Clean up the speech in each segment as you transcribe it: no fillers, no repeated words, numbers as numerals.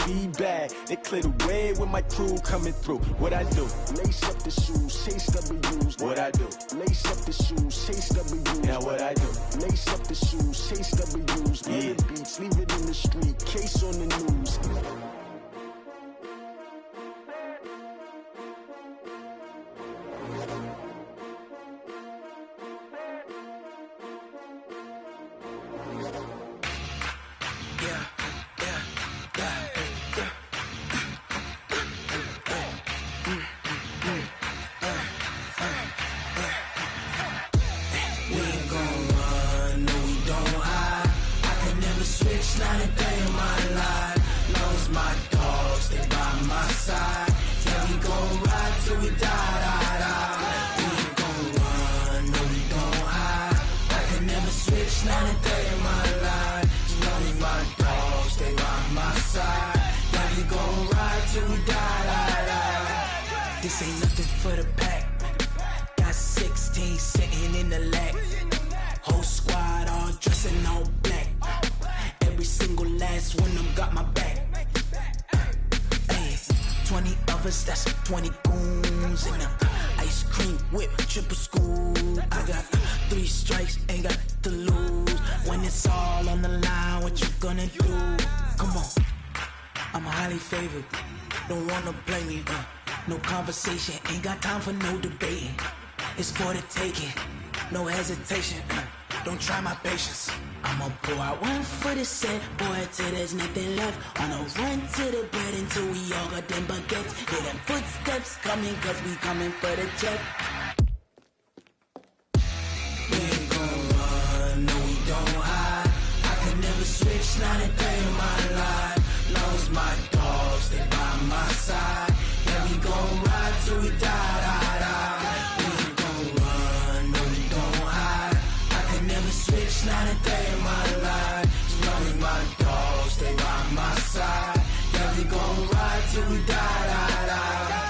be bad. They clear the way with my crew coming through. What I do? Lace up the shoes, chase W's. What I do? Lace up the shoes, chase W's. Now what I do? Lace up the shoes, chase W's. Yeah. Beats, leave it in the street, case on the news. Not a day in my life. Long as my dogs stay by my side. Yeah, we gon' ride till we die, die, die. We ain't gon' run, no we don't hide. I can never switch, not a day in my life. As long as my dogs stay by my side. Yeah, we gon' ride till we die, die, die. This ain't nothing for the pack. Got 16 sitting in the lag. Whole squad all dressing all black. Every single last one of them got my back. Hey, 20 of us, that's 20 goons. And a ice cream whip, triple scoop. I got 3 strikes, ain't got to lose. When it's all on the line, what you gonna do? Come on, I'm highly favored. Don't wanna blame me, no conversation, ain't got time for no debating. It's for the taking, no hesitation. Don't try my patience. I'ma pour out one for the set, boy, till there's nothing left. On a run to the bread until we all got them baguettes. Hear them footsteps coming, cause we coming for the check. We ain't gon' run, no we don't hide. I can never switch, not a day in my life. Long as my dogs stay by my side. Yeah, we gon' ride till we die, die, die. We ain't gon' run, no we don't hide. I can never switch, not a day in my life. As long as my dogs stay by my side. Yeah, we gon' ride till we die, die, die.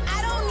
I don't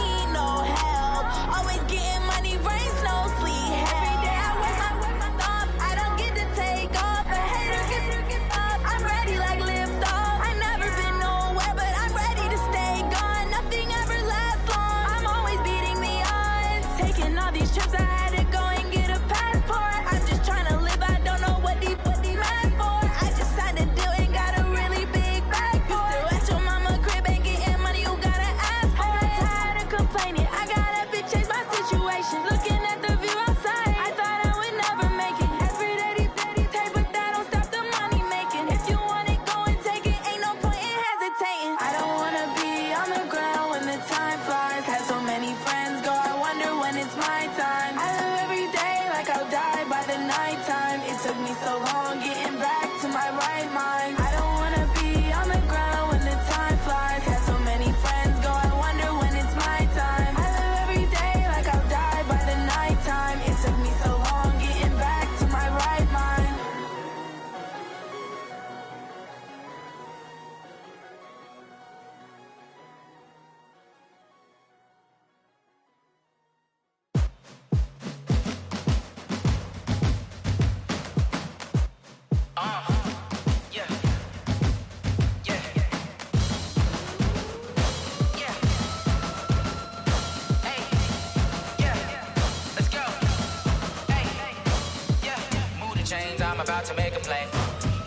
about to make a play.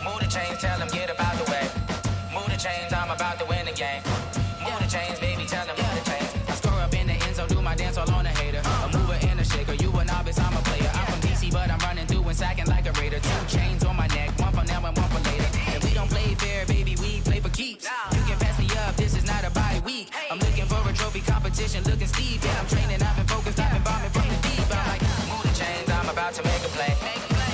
Move the chains, tell them get about the way. Move the chains, I'm about to win the game. Move the chains, baby, tell them move the chains. I score up in the end zone, do my dance all on a hater. A mover and a shaker, you a novice, I'm a player. I'm from DC, but I'm running through and sacking like a raider. 2 chains on my neck, one for now and one for later. And we don't play fair, baby, we play for keeps. You can pass me up, this is not a bye week. I'm looking for a trophy competition, looking steep. Yeah, I'm training, I've been focused, I've been bombing from the deep. I'm like, move the chains, I'm about to make a play.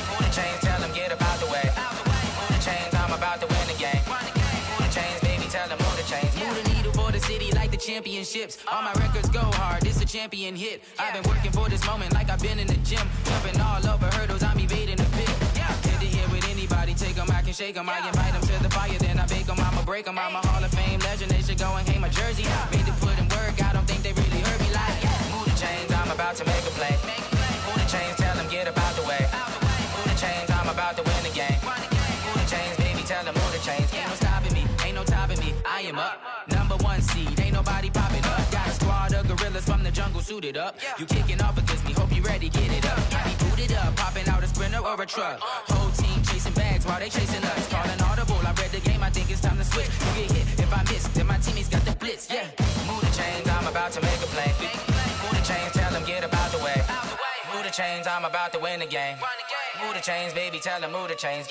Move the chains, tell them get about the way. Move the chains, I'm about to win the game. Move the chains, baby, tell them move the chains. Move the needle for the city like the championships. All my records go hard, it's a champion hit. I've been working for this moment like I've been in the gym. Jumping all over hurdles, I'm evading the pit. Head to head with anybody, take them, I can shake them. I invite them to the fire, then I bake them, I'ma break them. I'm a Hall of Fame legend, they should go and hang my jersey. Made to put in work, I don't think they really heard me like. Move the chains, I'm about to make a play. Move the chains, tell them get about the way. Move the chains, I'm about to win the game. Move the chains, baby, tell them move the chains. Ain't no stopping me, ain't no topping me, I am up. Number 1 seed, ain't nobody popping up. Got a squad of gorillas from the jungle suited up. You kicking off against me, hope you ready, get it up. I be booted up, popping out a sprinter or a truck. Whole team chasing bags while they chasing us. Calling audible, I read the game, I think it's time to switch. You get hit, if I miss, then my teammates got the blitz, yeah. Move the chains, I'm about to make a play. Move the chains, tell them get about the way. Move the chains, I'm about to win the game. Move the chains, baby, tell them move the chains.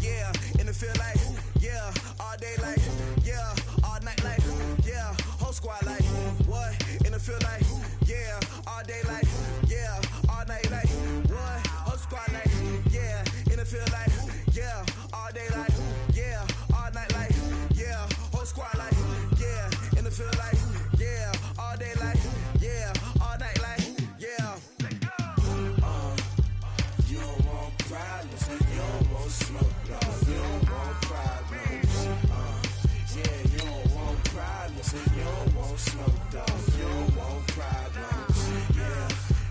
Yeah, in the feel like, yeah, all day like, yeah, all night like, yeah, whole squad like, what? In the feel like, yeah, all day like, yeah, all night like, what? Whole squad like, yeah, in the feel like, yeah, all day like, yeah, all night like, yeah, whole squad like, yeah, in the feel like, yeah, all day like, yeah, all night like, yeah. You don't want problems, you don't want smoke, dog. You don't want problems. Yeah, you don't want problems, you don't want smoke, dog. You don't want problems.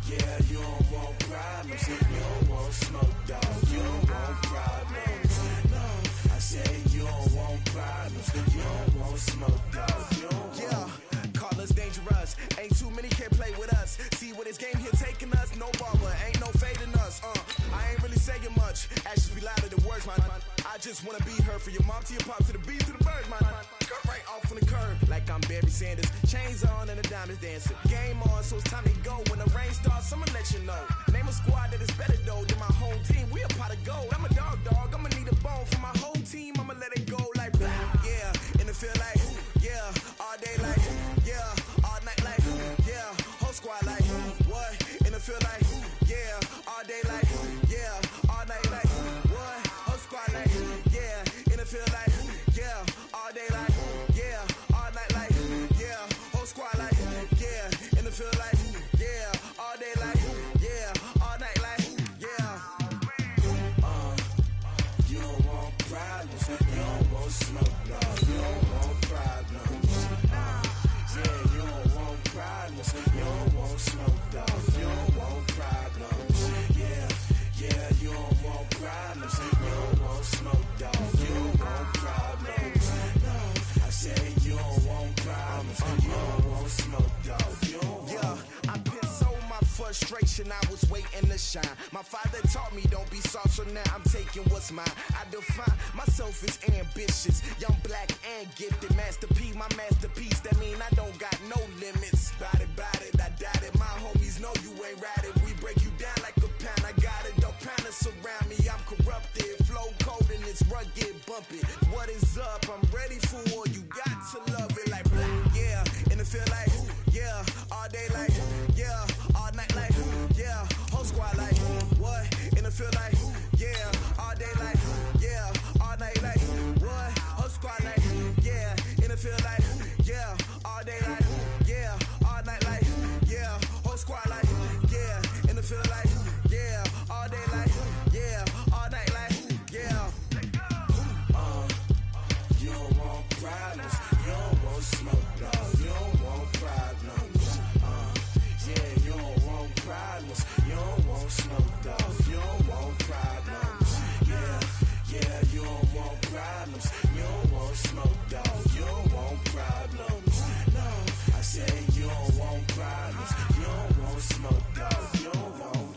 Yeah, you don't want problems, you don't want smoke, dog. You don't want problems. No, I say you don't want problems, you don't want smoke, dog. You don't want. Yeah, call us dangerous. Ain't too many can play with us. See where this game here taking us. No barber, ain't no fading us. I ain't really saying much. Actions be louder than words, man. I just wanna be heard from your mom to your pop to the beat to the birds, man. Skirt right off on the curb, like I'm Barry Sanders. Chains on and the diamonds dancing. Game on, so it's time to go. When the rain starts, I'ma let you know. Name a squad that is better though than my home team. We a pot of gold. I'm a dog. I'ma need a bone for my whole team. I'ma let it go like blah. Yeah, in the feel like, yeah, all day like, yeah, all night like, yeah, whole squad like, what? In the feel like, yeah, all day like, yeah, all night like, what? Whole squad like, yeah, in the feel like, yeah, all day like, yeah, all night like, yeah, whole squad like, yeah, in the feel like, yeah, all day like, yeah, all night like, yeah. You don't want problems, you don't want smoke, dog. You don't want problems. Yeah, you don't want problems, you don't want smoke, dog. You don't want problems. Yeah, you don't want problems, you don't want smoke, dog. You don't want problems. No, I say you don't want problems, you don't want smoke, dog. You don't want. Yeah, I pissed so my frustration, I was waiting to shine. My father taught me don't be soft, so now I'm taking what's mine. I define myself as ambitious, young, black, and gifted. Master P, my masterpiece, that mean I don't got no limits. Bout it, I doubt it. My homies know you ain't ratted. We break you down like a pound. I got it, don't panic surround me. I'm corrupted, flow cold and it's rugged, bumpy. What is up? I'm ready for war. You got to love it like blah. Yeah, in the feel like, yeah, all day like, yeah, all night like, yeah, whole squad like, what? In the feel like, yeah, all day like, yeah, all night like, what? Whole squad like, yeah, in the feel like, yeah, all day like, yeah, all night like, yeah, whole squad like, yeah, in the feel like, yeah, all day like, yeah, all night like, yeah. You don't want problems, you don't want smoke, dog. You don't want problems. Yeah, you don't want problems, you don't want smoke, dog. You don't want problems. Yeah, you don't want problems, you don't want smoke, dog. You don't want problems. No, I say you don't want problems, you don't want smoke, dog. You don't want.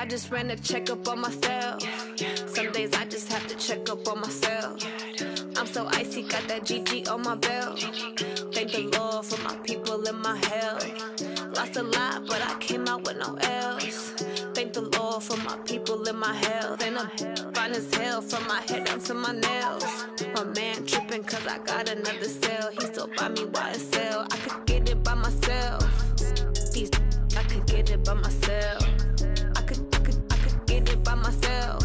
I just ran a checkup on myself. Some days I just have to check up on myself. I'm so icy, got that GG on my belt. Thank the Lord for my people and my health. Lost a lot, but I came out with no L's. Thank the Lord for my people and my health. And I'm fine as hell from my head down to my nails. My man tripping cause I got another cell. He still buy me YSL. I could get it by myself. These I could get it by myself. I could get it by myself.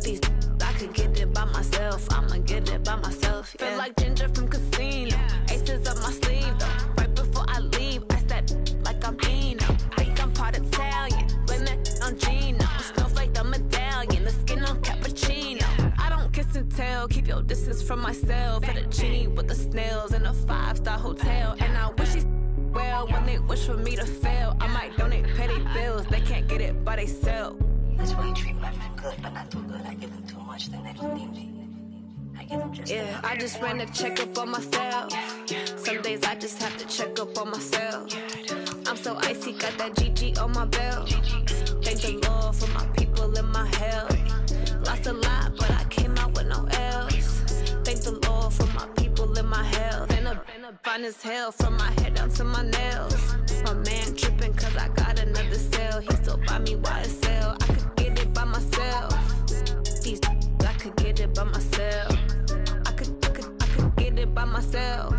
These I could get it by myself. I'ma get it by myself. Yeah. Feel like Ginger from Casino. Aces up my sleeve though. Right before I leave, I step like I'm Dino. Think I'm part Italian. Blame that on Gino. Smells like the medallion. The skin on cappuccino. I don't kiss and tell. Keep your distance from myself. Fettuccine with the snails in a 5-star hotel. And I wish he's well when they wish for me to fail. I might donate petty bills. They can't get it by they sell. That's why you treat my friend good, but not too good. I give them too much, then they don't need me. I give them just yeah, I just ran a checkup on myself. Some days I just have to check up on myself. I'm so icy, got that GG on my belt. Thank the Lord for my people and my health. Lost a lot, but I came out with no L's. Thank the Lord for my people and my health. And I'm fine as hell from my head down to my nails. My man tripping cause I got another cell. He still buy me YSL. I could get it by myself. These I could get it by myself. I could get it by myself.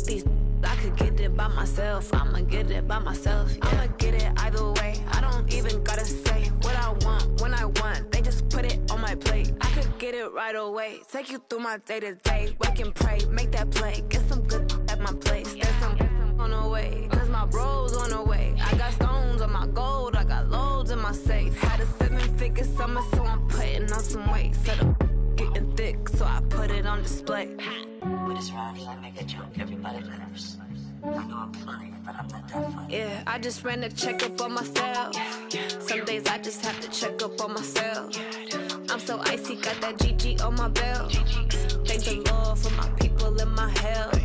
These I could get it by myself. I'ma get it by myself. Yeah. I'ma get it either way. I don't even gotta say what I want when I want. They just put it on my plate. I could get it right away. Take you through my day to day. Wake and pray, make that play. Get some good at my place. There's some on the way. Cause my bros on the way. I got stones on my gold. I got loads in my safe. Had a 7-figure summer, so I'm putting on some weight. Set up getting thick, so I put it on display. With this round, I make a joke, everybody laughs. I know I'm funny, but I'm not that funny. Yeah, I just ran a checkup on myself. Some days I just have to check up on myself. I'm so icy, got that GG on my belt. Thank the Lord for my people and my health.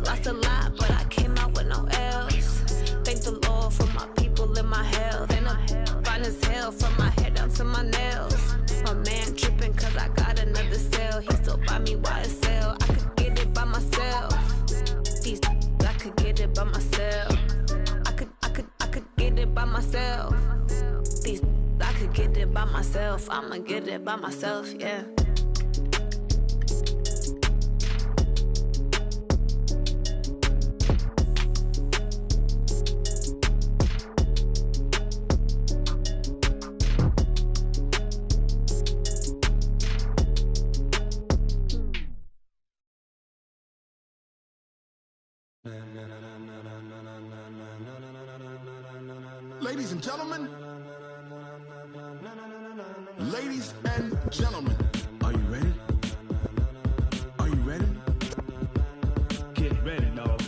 Lost a lot, but I came out with no L's. Thank the Lord for my people and my health. And I'm fine as hell from my head down to my nails. My man tripping cause I got another cell. He still buy me YSL. I could get it by myself. These I could get it by myself. I could get it by myself. These I could get it by myself. I'ma get it by myself, yeah. Ladies and gentlemen, ladies and gentlemen, are you ready? Are you ready? Get ready, dog.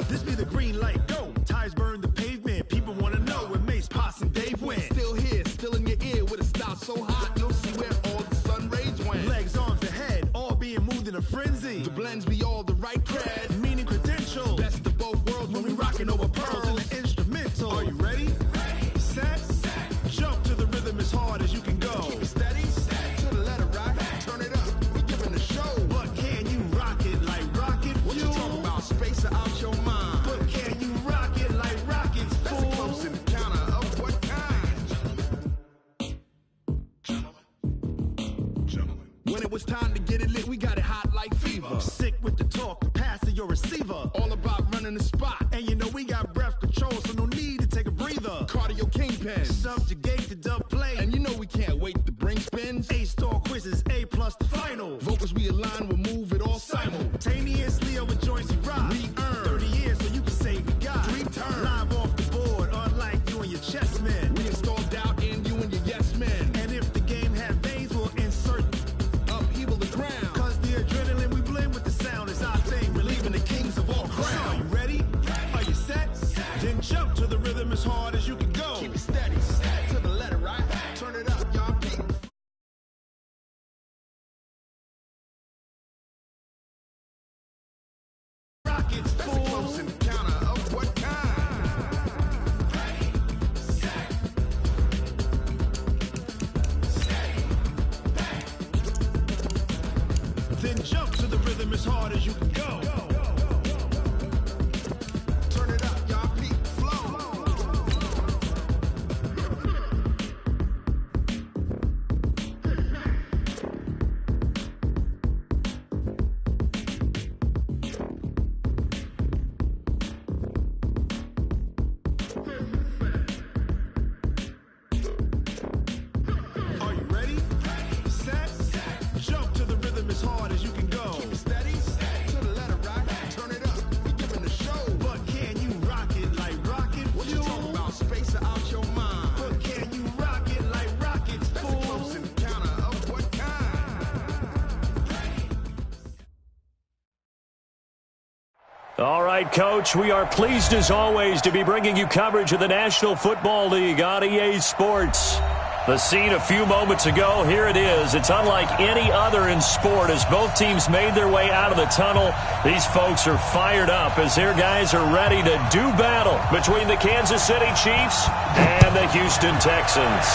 This be the green light, go. Tires burn the pavement. People want to know where Mace, Poss, and Dave went. Still here, still in your ear with a style so hot, you'll see where all the sun rays went. Legs, arms, and head, all being moved in a frenzy. The blends be all the right cred, meaning credentials. Best of both worlds when we rockin' over pearls in the instrumental. Are you ready? Set. Jump to the rhythm as hard as you can go. Keep it steady. To the letter rock. Turn it up. We giving a show. But can you rock it like rocket fuel? What you talking about? Space out your mind. But can you rock it like rockets, fool? That's a close encounter of what kind? Gentlemen. When it was time to get it lit, we got it hot like fever. Sick with the talk, the pass of your receiver. All about running the spot. And you know we got breath control, so no need to take a breather. Cardio kingpin, subjugate the dub play. And you know we can't wait to bring spins. A-star quizzes, A+ the final. Vocals we align, we'll move it all simultaneously over joints we rock. We earn 30 years, so you can say we got 3 turns. Live off the board, unlike you and your chess men. We installed doubt in you and your yes men. And if the game had veins, we'll insert upheaval the ground. Cause the adrenaline we blend with the sound is our thing, relieving the kings of all crowns. So are you ready? Are you set? Jump to the rhythm as hard as you can go. Turn it up, y'all. Peak flow. Are you ready? Set. Jump to the rhythm as hard as you can go. Keep it steady. To the letter, right? Turn it up. You're giving the show. But can you rock it like rocket fuel? What you talking about? Space out your mind. But can you rock it like rockets, fool? That's a close encounter of what kind? All right, Coach, we are pleased as always to be bringing you coverage of the National Football League on EA Sports. The scene a few moments ago, here it is. It's unlike any other in sport as both teams made their way out of the tunnel. These folks are fired up as their guys are ready to do battle between the Kansas City Chiefs and the Houston Texans.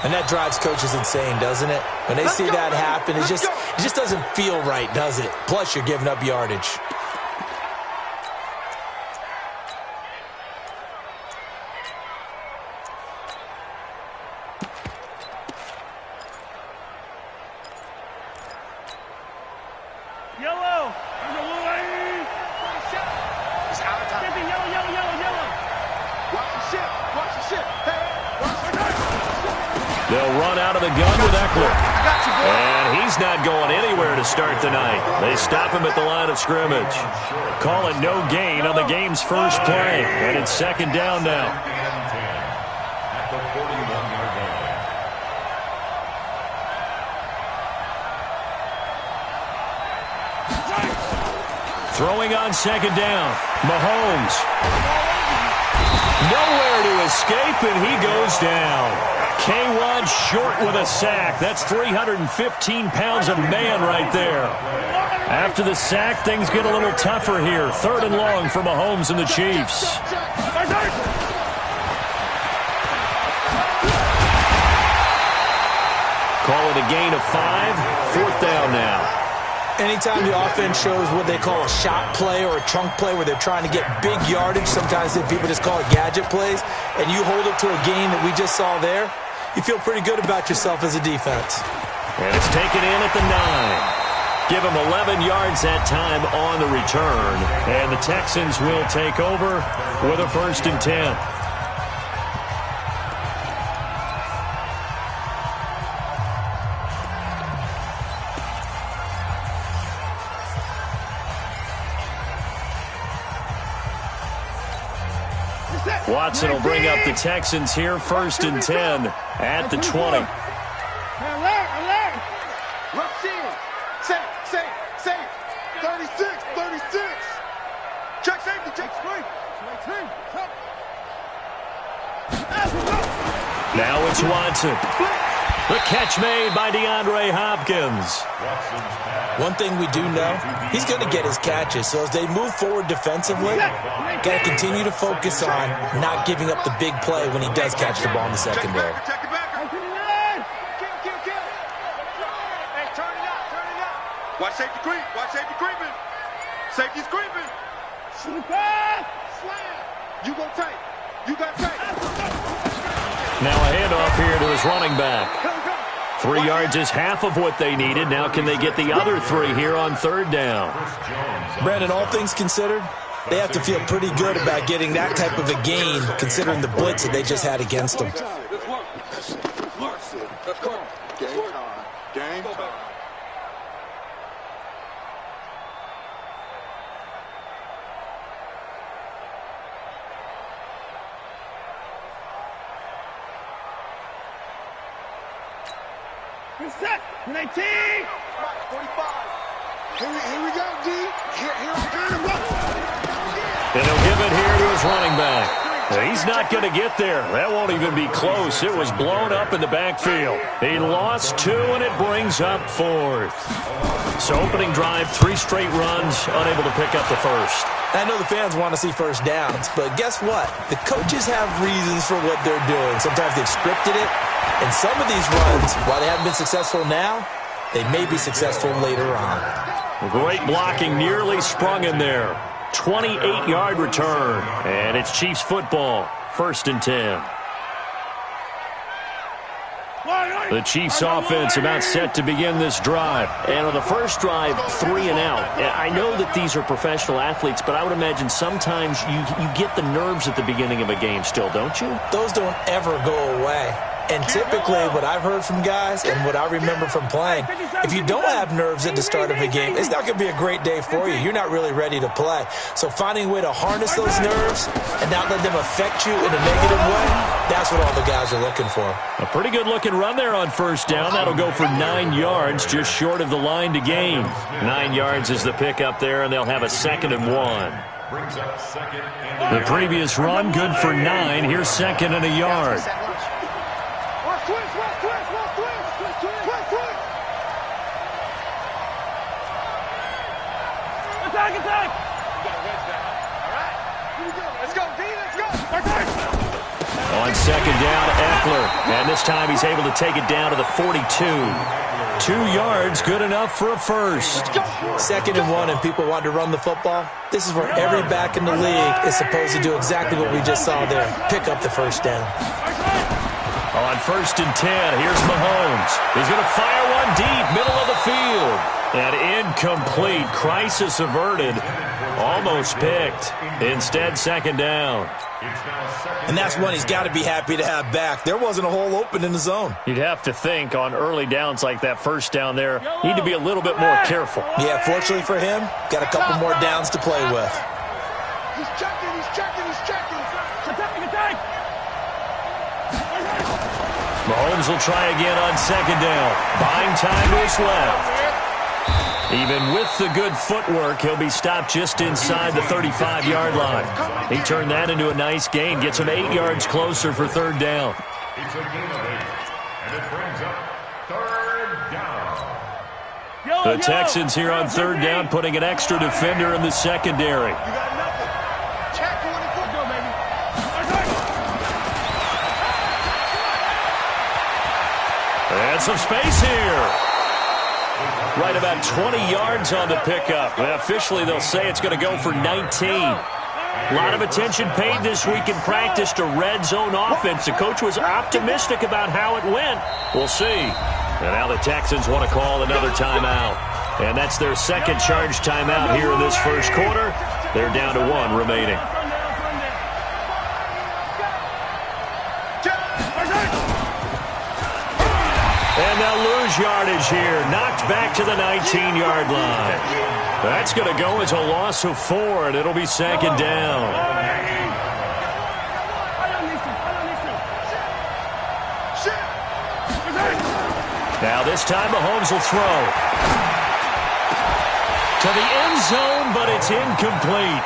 And that drives coaches insane, doesn't it? When they see that happen, it just doesn't feel right, does it? Plus, you're giving up yardage. Yellow. They'll run out of the gun with Eckler. And he's not going anywhere to start the night. They stop him at the line of scrimmage. Call it no gain on the game's first play. And it's second down now. Throwing on second down. Mahomes. Nowhere to escape, and he goes down. K1 short with a sack. That's 315 pounds of man right there. After the sack, things get a little tougher here. Third and long for Mahomes and the Chiefs. Call it a gain of 5. Fourth down now. Anytime the offense shows what they call a shot play or a chunk play where they're trying to get big yardage, sometimes people just call it gadget plays, and you hold it to a gain that we just saw there, you feel pretty good about yourself as a defense. And it's taken in at the 9. Give them 11 yards that time on the return. And the Texans will take over with a 1st and 10. Watson will bring up the Texans here, 1st and 10 at the 20. Alert, alert. Rush in. Safe. 36. Check safety, check screen. Now it's Watson. The catch made by DeAndre Hopkins. One thing we do know, he's going to get his catches. So as they move forward defensively, got to continue to focus on not giving up the big play when he does catch the ball in the secondary. Check it back. Hey, turn it up. Watch safety creeping. Safety's creeping. Slam. You go tight. You got tight. Now a handoff here to his running back. 3 yards is half of what they needed. Now can they get the other 3 here on 3rd down? Brandon, all things considered, they have to feel pretty good about getting that type of a gain considering the blitz that they just had against them. Game time. Set. 19. 45. Here we go, D. Here And he'll give it here to his running back. He's not going to get there. That won't even be close. It was blown up in the backfield. He lost 2, and it brings up 4th. So opening drive, 3 straight runs, unable to pick up the first. I know the fans want to see first downs, but guess what? The coaches have reasons for what they're doing. Sometimes they've scripted it, and some of these runs, while they haven't been successful now, they may be successful later on. Great blocking, nearly sprung in there. 28-yard return, and it's Chiefs football, 1st and 10. The Chiefs offense about set to begin this drive. And on the first drive, 3 and out. I know that these are professional athletes, but I would imagine sometimes you get the nerves at the beginning of a game still, don't you? Those don't ever go away. And typically what I've heard from guys and what I remember from playing, if you don't have nerves at the start of a game, it's not going to be a great day for you. You're not really ready to play. So finding a way to harness those nerves and not let them affect you in a negative way, that's what all the guys are looking for. A pretty good-looking run there on first down. That'll go for 9 yards, just short of the line to gain. 9 yards is the pickup there, and they'll have a 2nd and 1. The previous run, good for 9. Here's 2nd and a yard. On 2nd down, Eckler. And this time he's able to take it down to the 42. 2 yards, good enough for a first. 2nd and 1, and people want to run the football. This is where every back in the league is supposed to do exactly what we just saw there. Pick up the first down. On 1st and 10, here's Mahomes. He's going to fire one deep, middle of the field. And incomplete. Crisis averted. Almost picked. Instead, 2nd down. And that's one he's got to be happy to have back. There wasn't a hole open in the zone. You'd have to think on early downs like that first down there, need to be a little bit more careful. Yeah, fortunately for him, got a couple more downs to play with. He's checking. Mahomes will try again on 2nd down. Buying time to his left. Even with the good footwork, he'll be stopped just inside the 35-yard line. He turned that into a nice gain. Gets him 8 yards closer for 3rd down. It's a gain of 8, and it brings up 3rd down. The Texans here on 3rd down, putting an extra defender in the secondary. And some space here. Right about 20 yards on the pickup. And officially, they'll say it's going to go for 19. A lot of attention paid this week in practice to red zone offense. The coach was optimistic about how it went. We'll see. And now the Texans want to call another timeout. And that's their 2nd charge timeout here in this first quarter. They're down to 1 remaining. And they'll lose yardage here. Knocked back to the 19-yard line. That's going to go as a loss of 4, and it'll be 2nd down. Now this time Mahomes will throw. To the end zone, but it's incomplete.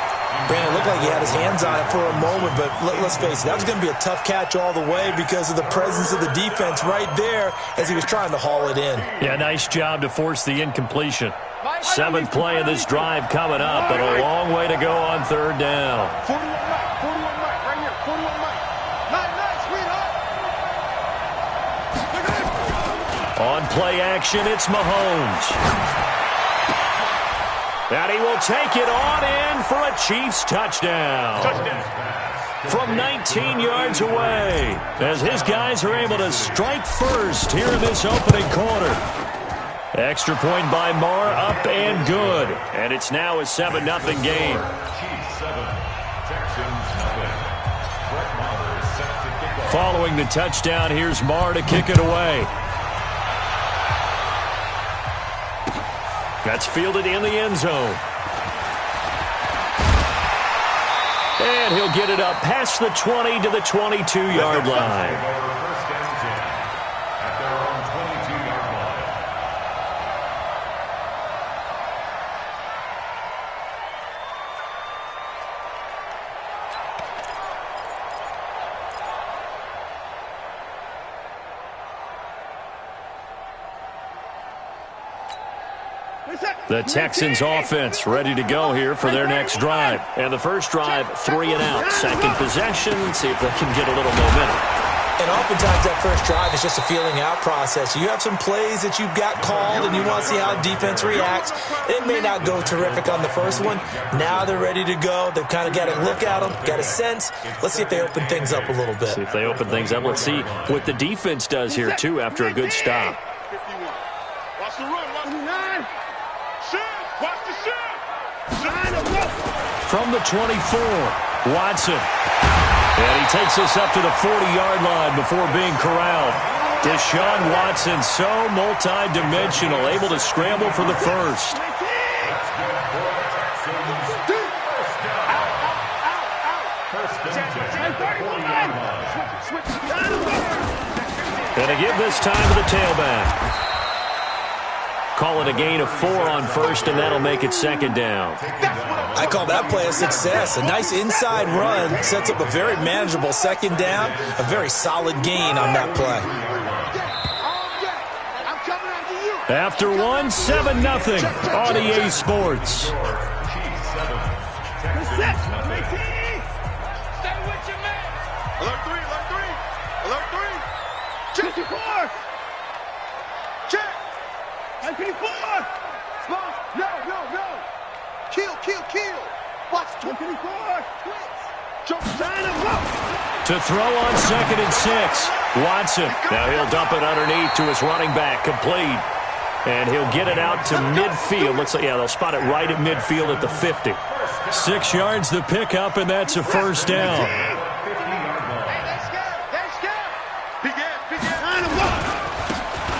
Brandon, it looked like he had his hands on it for a moment, but let's face it, that was going to be a tough catch all the way because of the presence of the defense right there as he was trying to haul it in. Yeah, nice job to force the incompletion. 7th play of this drive coming up, but a long way to go on 3rd down. 41 Mike, right here, 41 Mike. Nice, sweetheart. On play action, it's Mahomes. And he will take it on in for a Chiefs touchdown. From 19 yards away, as his guys are able to strike first here in this opening quarter. Extra point by Marr, up and good. And it's now a 7-0 game. Following the touchdown, here's Marr to kick it away. That's fielded in the end zone. And he'll get it up past the 20 to the 22-yard line. The Texans offense ready to go here for their next drive. And the first drive, 3 and out. Second possession, see if they can get a little momentum. And oftentimes that first drive is just a feeling out process. You have some plays that you've got called and you want to see how defense reacts. It may not go terrific on the first one. Now they're ready to go. They've kind of got a look at them, got a sense. Let's see if they open things up a little bit. See if they open things up. Let's see what the defense does here, too, after a good stop. Watch the run, watch the line. Shoot, watch the shoot. From the 24, Watson. And he takes us up to the 40-yard line before being corralled. Deshaun Watson, so multi-dimensional, able to scramble for the first. And to give this time to the tailback. Call it a gain of 4 on first, and that'll make it second down. I call that play a success. A nice inside run sets up a very manageable second down. A very solid gain on that play. After 1, 7-0 on EA Sports. Stay with your man. Alert 3, alert 3. Alert 3. Check 4. Check. IP4. No. Kill. Watch 24. Jump To throw on 2nd and 6. Watson. Now he'll dump it underneath to his running back. Complete. And he'll get it out to midfield. Looks like, yeah, they'll spot it right at midfield at the 50. 6 yards the pickup, and that's a first down.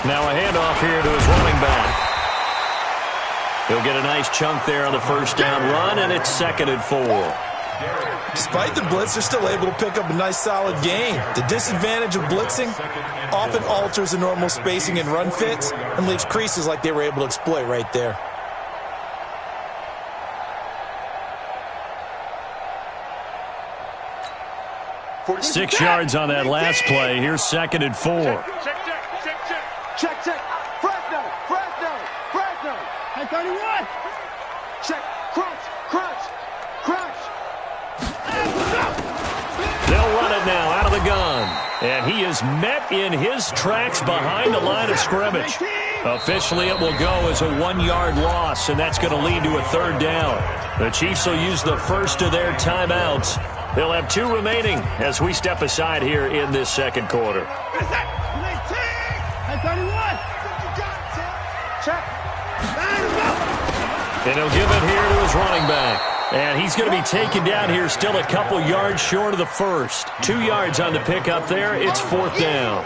Now a handoff here to his running back. He'll get a nice chunk there on the first down run, and it's 2nd and 4. Despite the blitz, they're still able to pick up a nice solid gain. The disadvantage of blitzing often alters the normal spacing and run fits and leaves creases like they were able to exploit right there. Six yards on that last play. Here's 2nd and 4. Check. Fresno. 31. Check. Crunch. They'll run it now out of the gun. And he is met in his tracks behind the line of scrimmage. Officially, it will go as a 1-yard loss, and that's going to lead to a 3rd down. The Chiefs will use the first of their timeouts. They'll have 2 remaining as we step aside here in this second quarter. And he'll give it here to his running back. And he's going to be taken down here still a couple yards short of the first. 2 yards on the pickup there. It's 4th down.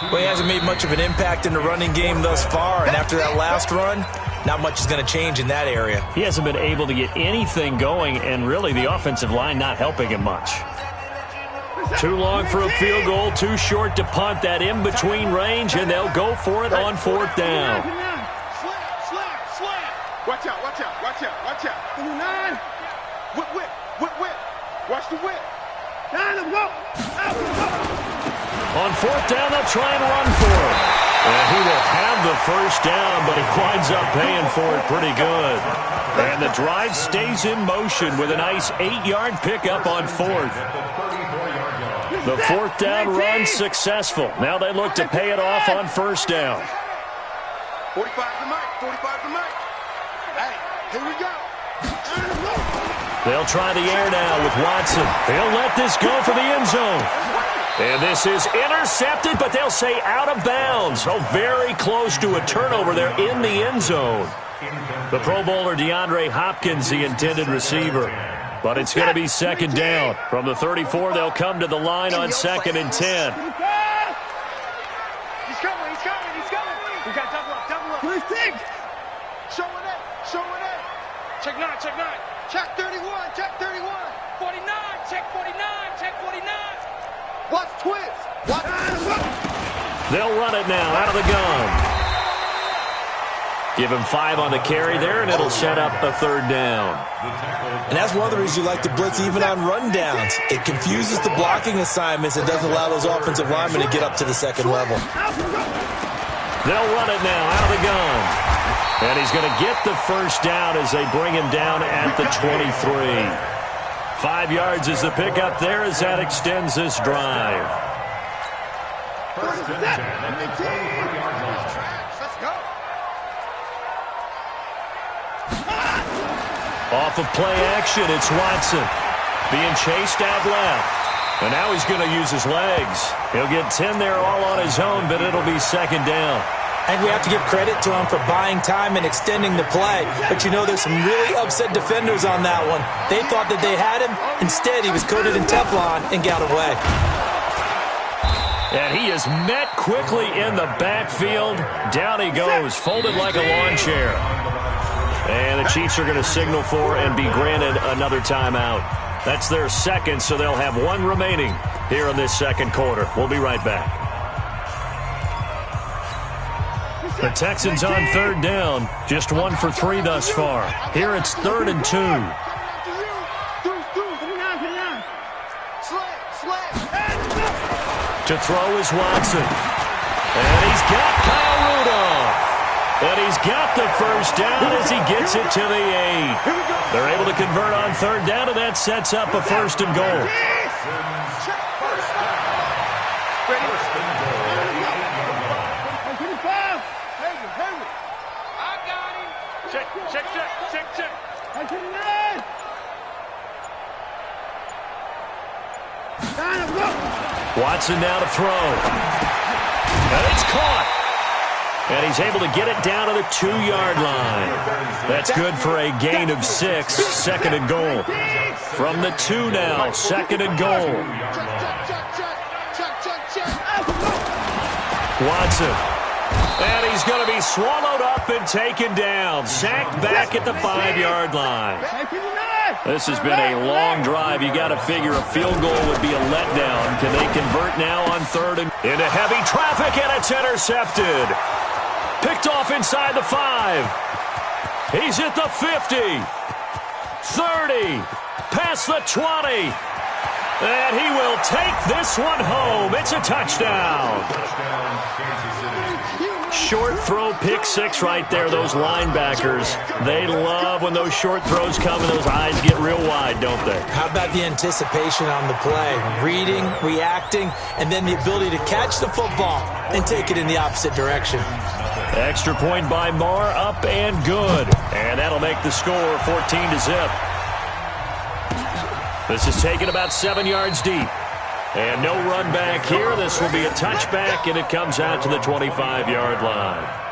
Well, he hasn't made much of an impact in the running game thus far. And after that last run, not much is going to change in that area. He hasn't been able to get anything going, and really the offensive line not helping him much. Too long for a field goal, too short to punt. That in-between range, and they'll go for it on 4th down. Watch out. 29. Whip. Watch the whip. On 4th down, they'll try and run for it. And he will have the first down, but he winds up paying for it pretty good. And the drive stays in motion with a nice 8-yard pickup on 4th. The 4th down run successful. Now they look to pay it off on 1st down. 45 to Mike. Hey, here we go. They'll try the air now with Watson. They'll let this go for the end zone. And this is intercepted, but they'll say out of bounds. Oh, very close to a turnover there in the end zone. The Pro Bowler DeAndre Hopkins, the intended receiver. But it's going to be 2nd down. From the 34, they'll come to the line on 2nd and 10. He's coming. We got double up. 26. Showing it. Check 9. Check 31. 49. Check 49. Watch twins. They'll run it now out of the gun. Give him 5 on the carry there, and it'll set up a 3rd down. And that's one of the reasons you like to blitz even on rundowns. It confuses the blocking assignments and doesn't allow those offensive linemen to get up to the second level. They'll run it now out of the gun. And he's going to get the first down as they bring him down at the 23. 5 yards is the pickup there as that extends this drive. First and 10 at the 23-yard line. Let's go. Off of play action, it's Watson being chased out left. And now he's going to use his legs. He'll get 10 there all on his own, but it'll be second down. I think we have to give credit to him for buying time and extending the play. But, you know, there's some really upset defenders on that one. They thought that they had him. Instead, he was coated in Teflon and got away. And he is met quickly in the backfield. Down he goes, folded like a lawn chair. And the Chiefs are going to signal for and be granted another timeout. That's their second, so they'll have one remaining here in this second quarter. We'll be right back. The Texans on third down, just 1 for 3 thus far. Here it's 3rd and 2. To throw is Watson. And he's got Kyle Rudolph. And he's got the first down as he gets it to the 8. They're able to convert on third down, and that sets up a 1st and goal. Watson now to throw. And it's caught. And he's able to get it down to the 2-yard line. That's good for a gain of 6, 2nd and goal. From the 2 now, 2nd and goal. Watson. And he's going to be swallowed up and taken down. Sacked back at the 5-yard line. This has been a long drive. You got to figure a field goal would be a letdown. Can they convert now on 3rd and into heavy traffic, and it's intercepted. Picked off inside the 5. He's at the 50. 30. Past the 20. And he will take this one home. It's a touchdown. Short throw, pick 6 right there. Those linebackers, they love when those short throws come and those eyes get real wide, don't they? How about the anticipation on the play? Reading, reacting, and then the ability to catch the football and take it in the opposite direction. Extra point by Marr, up and good. And that'll make the score 14-0. This is taken about 7 yards deep. And no run back here. This will be a touchback, and it comes out to the 25-yard line.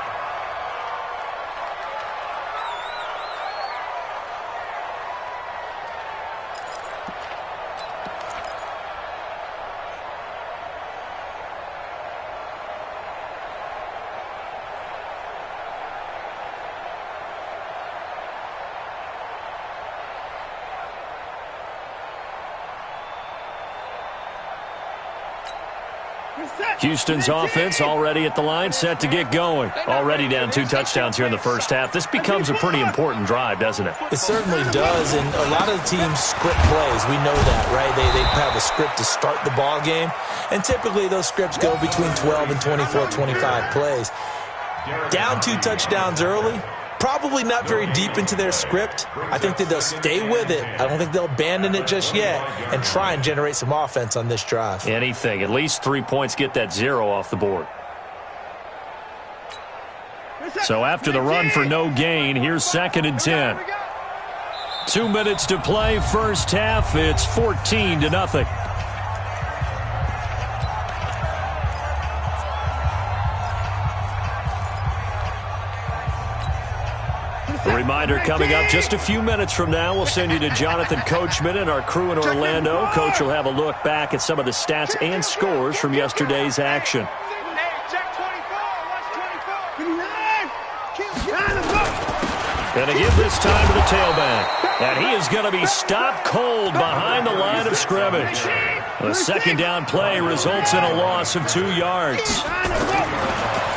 Houston's offense already at the line, set to get going. Already down 2 touchdowns here in the first half. This becomes a pretty important drive, doesn't it? It certainly does, and a lot of the teams script plays. We know that, right? They have a script to start the ball game, and typically those scripts go between 12 and 24, 25 plays. Down 2 touchdowns early, probably not very deep into their script. I think that they'll stay with it. I don't think they'll abandon it just yet and try and generate some offense on this drive. Anything. At least 3 points, get that 0 off the board. So after the run for no gain, here's 2nd and 10. 2 minutes to play, first half. It's 14-0. A reminder coming up just a few minutes from now, we'll send you to Jonathan Coachman and our crew in Orlando. Coach will have a look back at some of the stats and scores from yesterday's action. And again this time to the tailback. And he is going to be stopped cold behind the line of scrimmage. The second down play results in a loss of 2 yards.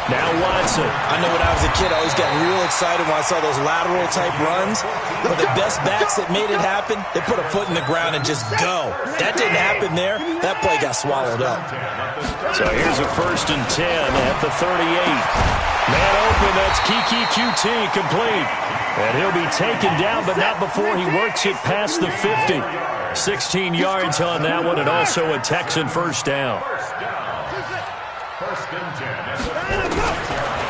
Now Watson. I know when I was a kid, I always got real excited when I saw those lateral-type runs. But the best backs that made it happen, they put a foot in the ground and just go. That didn't happen there. That play got swallowed up. So here's a 1st and 10 at the 38. Man open, that's Kiki QT, complete. And he'll be taken down, but not before he works it past the 50. 16 yards on that one, and also a Texan first down.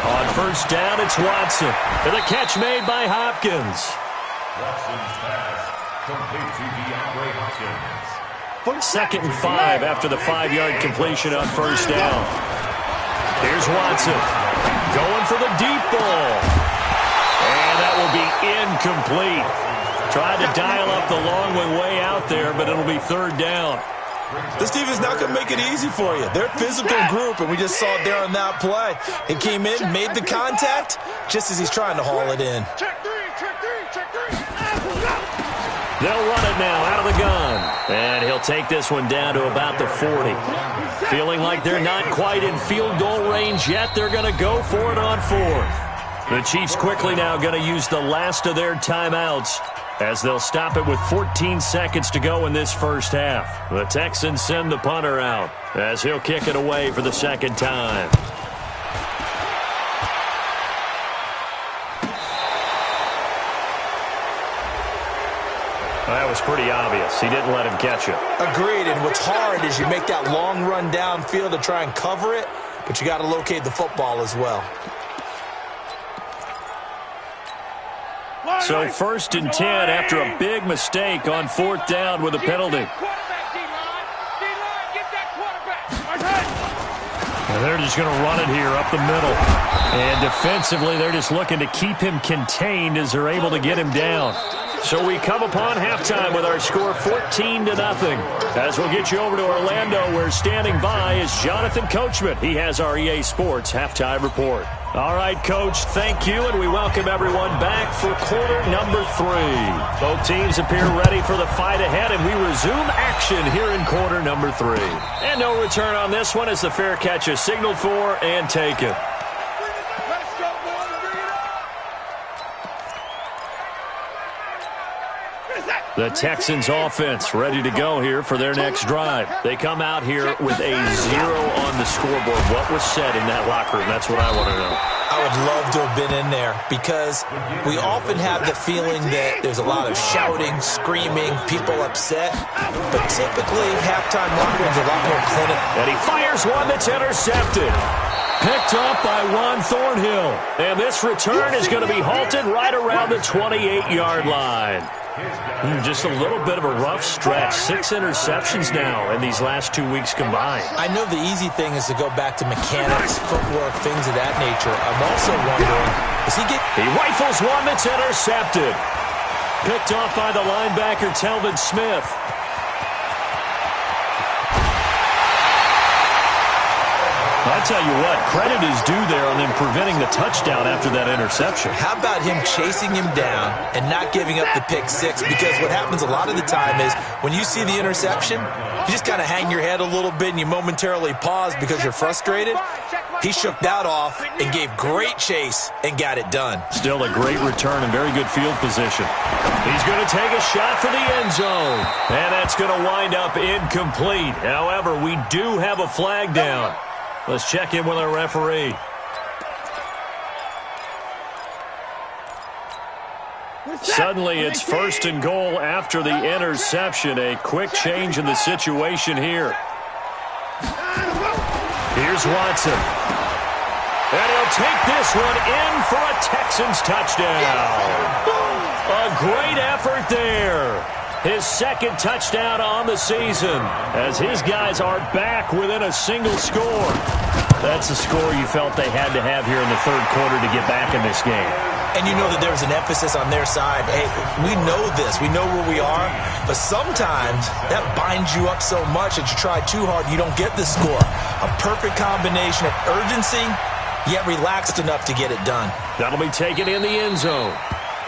On first down, it's Watson. And the catch made by Hopkins. Watson's pass complete to DeAndre Hopkins. 2nd and 5 after the 5-yard completion on first down. Here's Watson going for the deep ball. And that will be incomplete. Tried to dial up the long one way out there, but it'll be 3rd down. This defense not going to make it easy for you. They're a physical group, and we just saw it there on that play. He came in, made the contact, just as he's trying to haul it in. Check three. They'll run it now out of the gun. And he'll take this one down to about the 40. Feeling like they're not quite in field goal range yet, they're going to go for it on 4th. The Chiefs quickly now going to use the last of their timeouts, as they'll stop it with 14 seconds to go in this first half. The Texans send the punter out, as he'll kick it away for the 2nd time. That was pretty obvious. He didn't let him catch it. Agreed, and what's hard is you make that long run downfield to try and cover it, but you got to locate the football as well. So 1st and 10 after a big mistake on 4th down with a penalty. And they're just going to run it here up the middle. And defensively, they're just looking to keep him contained as they're able to get him down. So we come upon halftime with our score 14-0. As we'll get you over to Orlando, where standing by is Jonathan Coachman. He has our EA Sports halftime report. All right, Coach, thank you, and we welcome everyone back for quarter number 3. Both teams appear ready for the fight ahead, and we resume action here in quarter number 3. And no return on this one as the fair catch is signaled for and taken. The Texans offense ready to go here for their next drive. They come out here with a 0 on the scoreboard. What was said in that locker room? That's what I want to know. I would love to have been in there because we often have the feeling that there's a lot of shouting, screaming, people upset. But typically, halftime locker rooms are a lot more clinical. And he fires one that's intercepted. Picked up by Juan Thornhill. And this return is going to be halted right around the 28-yard line. Just a little bit of a rough stretch. 6 interceptions now in these last 2 weeks combined. I know the easy thing is to go back to mechanics, footwork, things of that nature. I'm also wondering, He rifles one that's intercepted. Picked off by the linebacker, Telvin Smith. I tell you what, credit is due there on them preventing the touchdown after that interception. How about him chasing him down and not giving up the pick 6? Because what happens a lot of the time is when you see the interception, you just kind of hang your head a little bit and you momentarily pause because you're frustrated. He shook that off and gave great chase and got it done. Still a great return and very good field position. He's going to take a shot for the end zone. And that's going to wind up incomplete. However, we do have a flag down. Let's check in with our referee. Suddenly, it's 1st and goal after the interception. A quick change in the situation here. Here's Watson. And he'll take this one in for a Texans touchdown. A great effort there. His 2nd touchdown on the season as his guys are back within a single score. That's the score you felt they had to have here in the 3rd quarter to get back in this game. And you know that there was an emphasis on their side. Hey, we know this. We know where we are. But sometimes that binds you up so much that you try too hard, you don't get the score. A perfect combination of urgency, yet relaxed enough to get it done. That'll be taken in the end zone.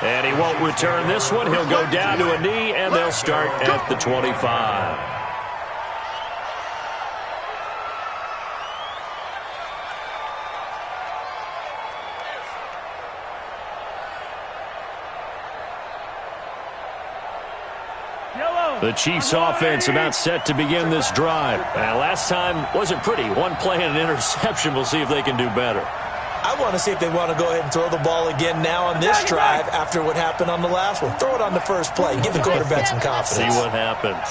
And he won't return this one. He'll go down to a knee, and they'll start at the 25. The Chiefs offense about set to begin this drive. Last time wasn't pretty. One play and an interception. We'll see if they can do better. I want to see if they want to go ahead and throw the ball again now on this drive after what happened on the last one. Throw it on the first play. Give the quarterback some confidence. See what happens.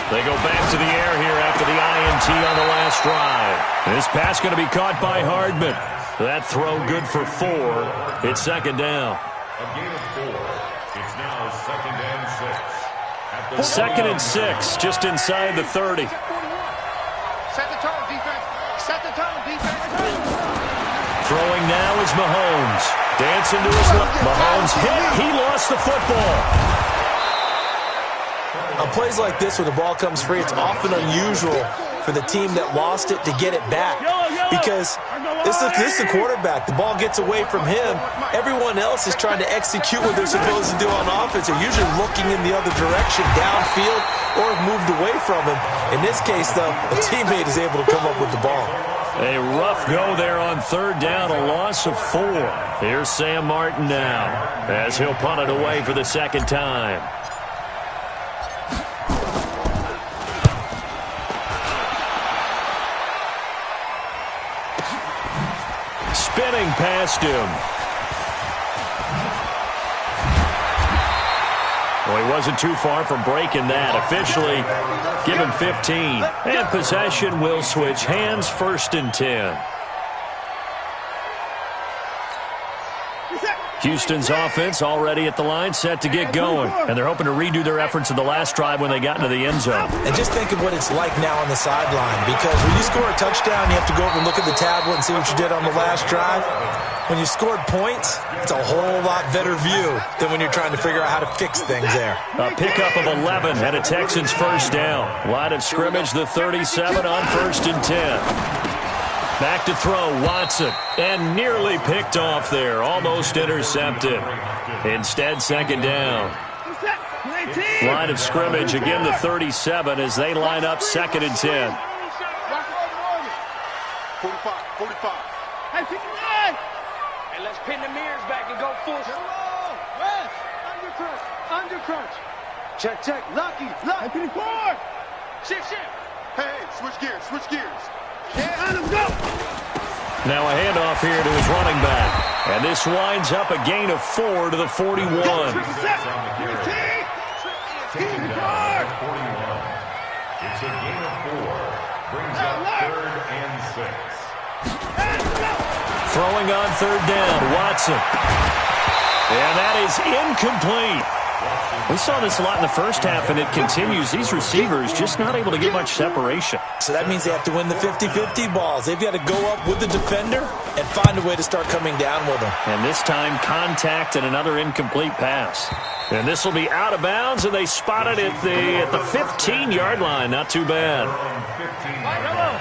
They go back to the air here after the INT on the last drive. This pass going to be caught by Hardman. That throw good for 4. It's second down. A gain of 4. It's now second and 6. Second and 6, just inside the 30. Set the tone, defense. Set the tone, defense. Throwing now is Mahomes. Dancing to his left. Mahomes hit. He lost the football. On plays like this, when the ball comes free, it's often unusual for the team that lost it to get it back. Because this is the quarterback. The ball gets away from him. Everyone else is trying to execute what they're supposed to do on offense. They're usually looking in the other direction, downfield, or have moved away from him. In this case, though, a teammate is able to come up with the ball. A rough go there on third down, a loss of 4. Here's Sam Martin now as he'll punt it away for the second time. Spinning past him. Well, he wasn't too far from breaking that. Officially given 15. And possession will switch hands, 1st and 10. Houston's offense already at the line, set to get going. And they're hoping to redo their efforts in the last drive when they got into the end zone. And just think of what it's like now on the sideline. Because when you score a touchdown, you have to go over and look at the tablet and see what you did on the last drive. When you scored points, it's a whole lot better view than when you're trying to figure out how to fix things there. A pickup of 11 and a Texans first down. Line of scrimmage, the 37 on 1st and 10. Back to throw, Watson, and nearly picked off there, almost intercepted. Instead, second down. Line of scrimmage, again the 37 as they line up 2nd and 10. 45. Hey, 59! And let's pin the mirrors back and go full. West, under crunch. Check. Lucky. 54. Shift. Hey, switch gears. Yeah, let him go. Now a handoff here to his running back. And this winds up a gain of 4 to the 41. It's a gain of 4. Brings up 3rd and 6. Throwing on third down, Watson. And that is incomplete. We saw this a lot in the first half, and it continues. These receivers just not able to get much separation. So that means they have to win the 50-50 balls. They've got to go up with the defender and find a way to start coming down with them. And this time, contact and another incomplete pass. And this will be out of bounds, and they spot it at the 15-yard line. Not too bad.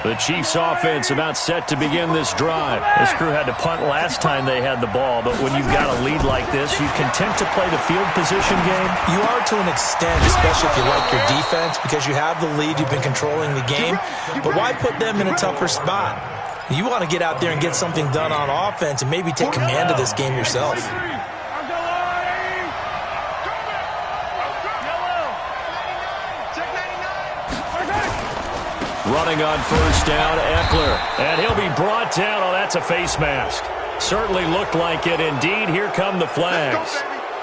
The Chiefs offense about set to begin this drive. This crew had to punt last time they had the ball, but when you've got a lead like this, you content to play the field position game? You are to an extent, especially if you like your defense, because you have the lead, you've been controlling the game. But why put them in a tougher spot? You want to get out there and get something done on offense and maybe take command of this game yourself. Running on first down, Eckler. And he'll be brought down. Oh, that's a face mask. Certainly looked like it. Indeed, here come the flags.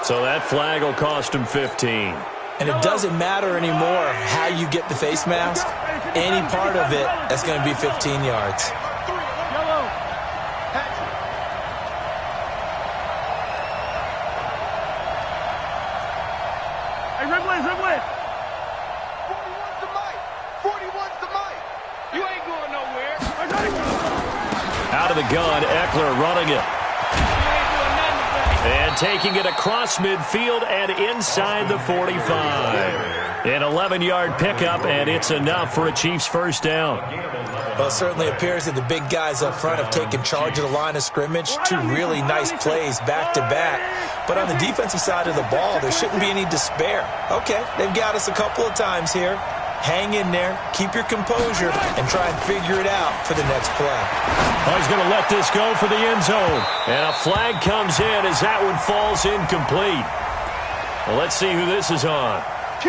So that flag will cost him 15. And it doesn't matter anymore how you get the face mask. Any part of it, that's going to be 15 yards. Hey, Ridley. 41's the mic. You ain't going nowhere. Out of the gun, Eckler running it. And taking it across midfield and inside the 45. An 11-yard pickup, and it's enough for a Chiefs first down. Well, it certainly appears that the big guys up front have taken charge of the line of scrimmage. 2 really nice plays back-to-back. But on the defensive side of the ball, there shouldn't be any despair. Okay, they've got us a couple of times here. Hang in there, keep your composure, and try and figure it out for the next play. Oh, he's going to let this go for the end zone. And a flag comes in as that one falls incomplete. Well, let's see who this is on.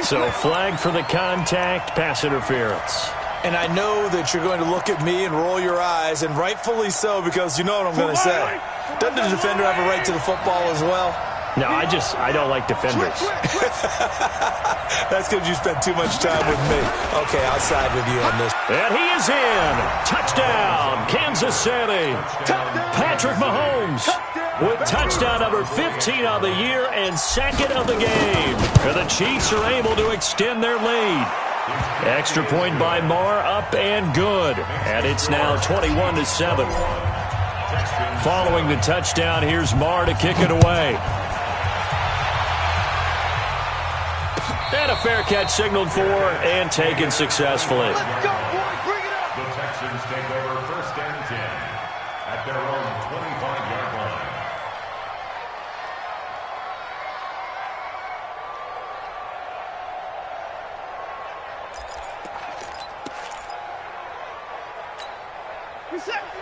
So flag for the contact, pass interference. And I know that you're going to look at me and roll your eyes, and rightfully so, because you know what I'm going to say. Doesn't the defender have a right to the football as well? No, I don't like defenders. That's because you spent too much time with me. Okay, I'll side with you on this. And he is in. Touchdown, Kansas City. Patrick Mahomes with touchdown number 15 of the year and second of the game. And the Chiefs are able to extend their lead. Extra point by Marr, up and good. And it's now 21-7. Following the touchdown, here's Marr to kick it away. And a fair catch signaled for and taken successfully. The Texans take over 1st and 10 at their own 25-yard line.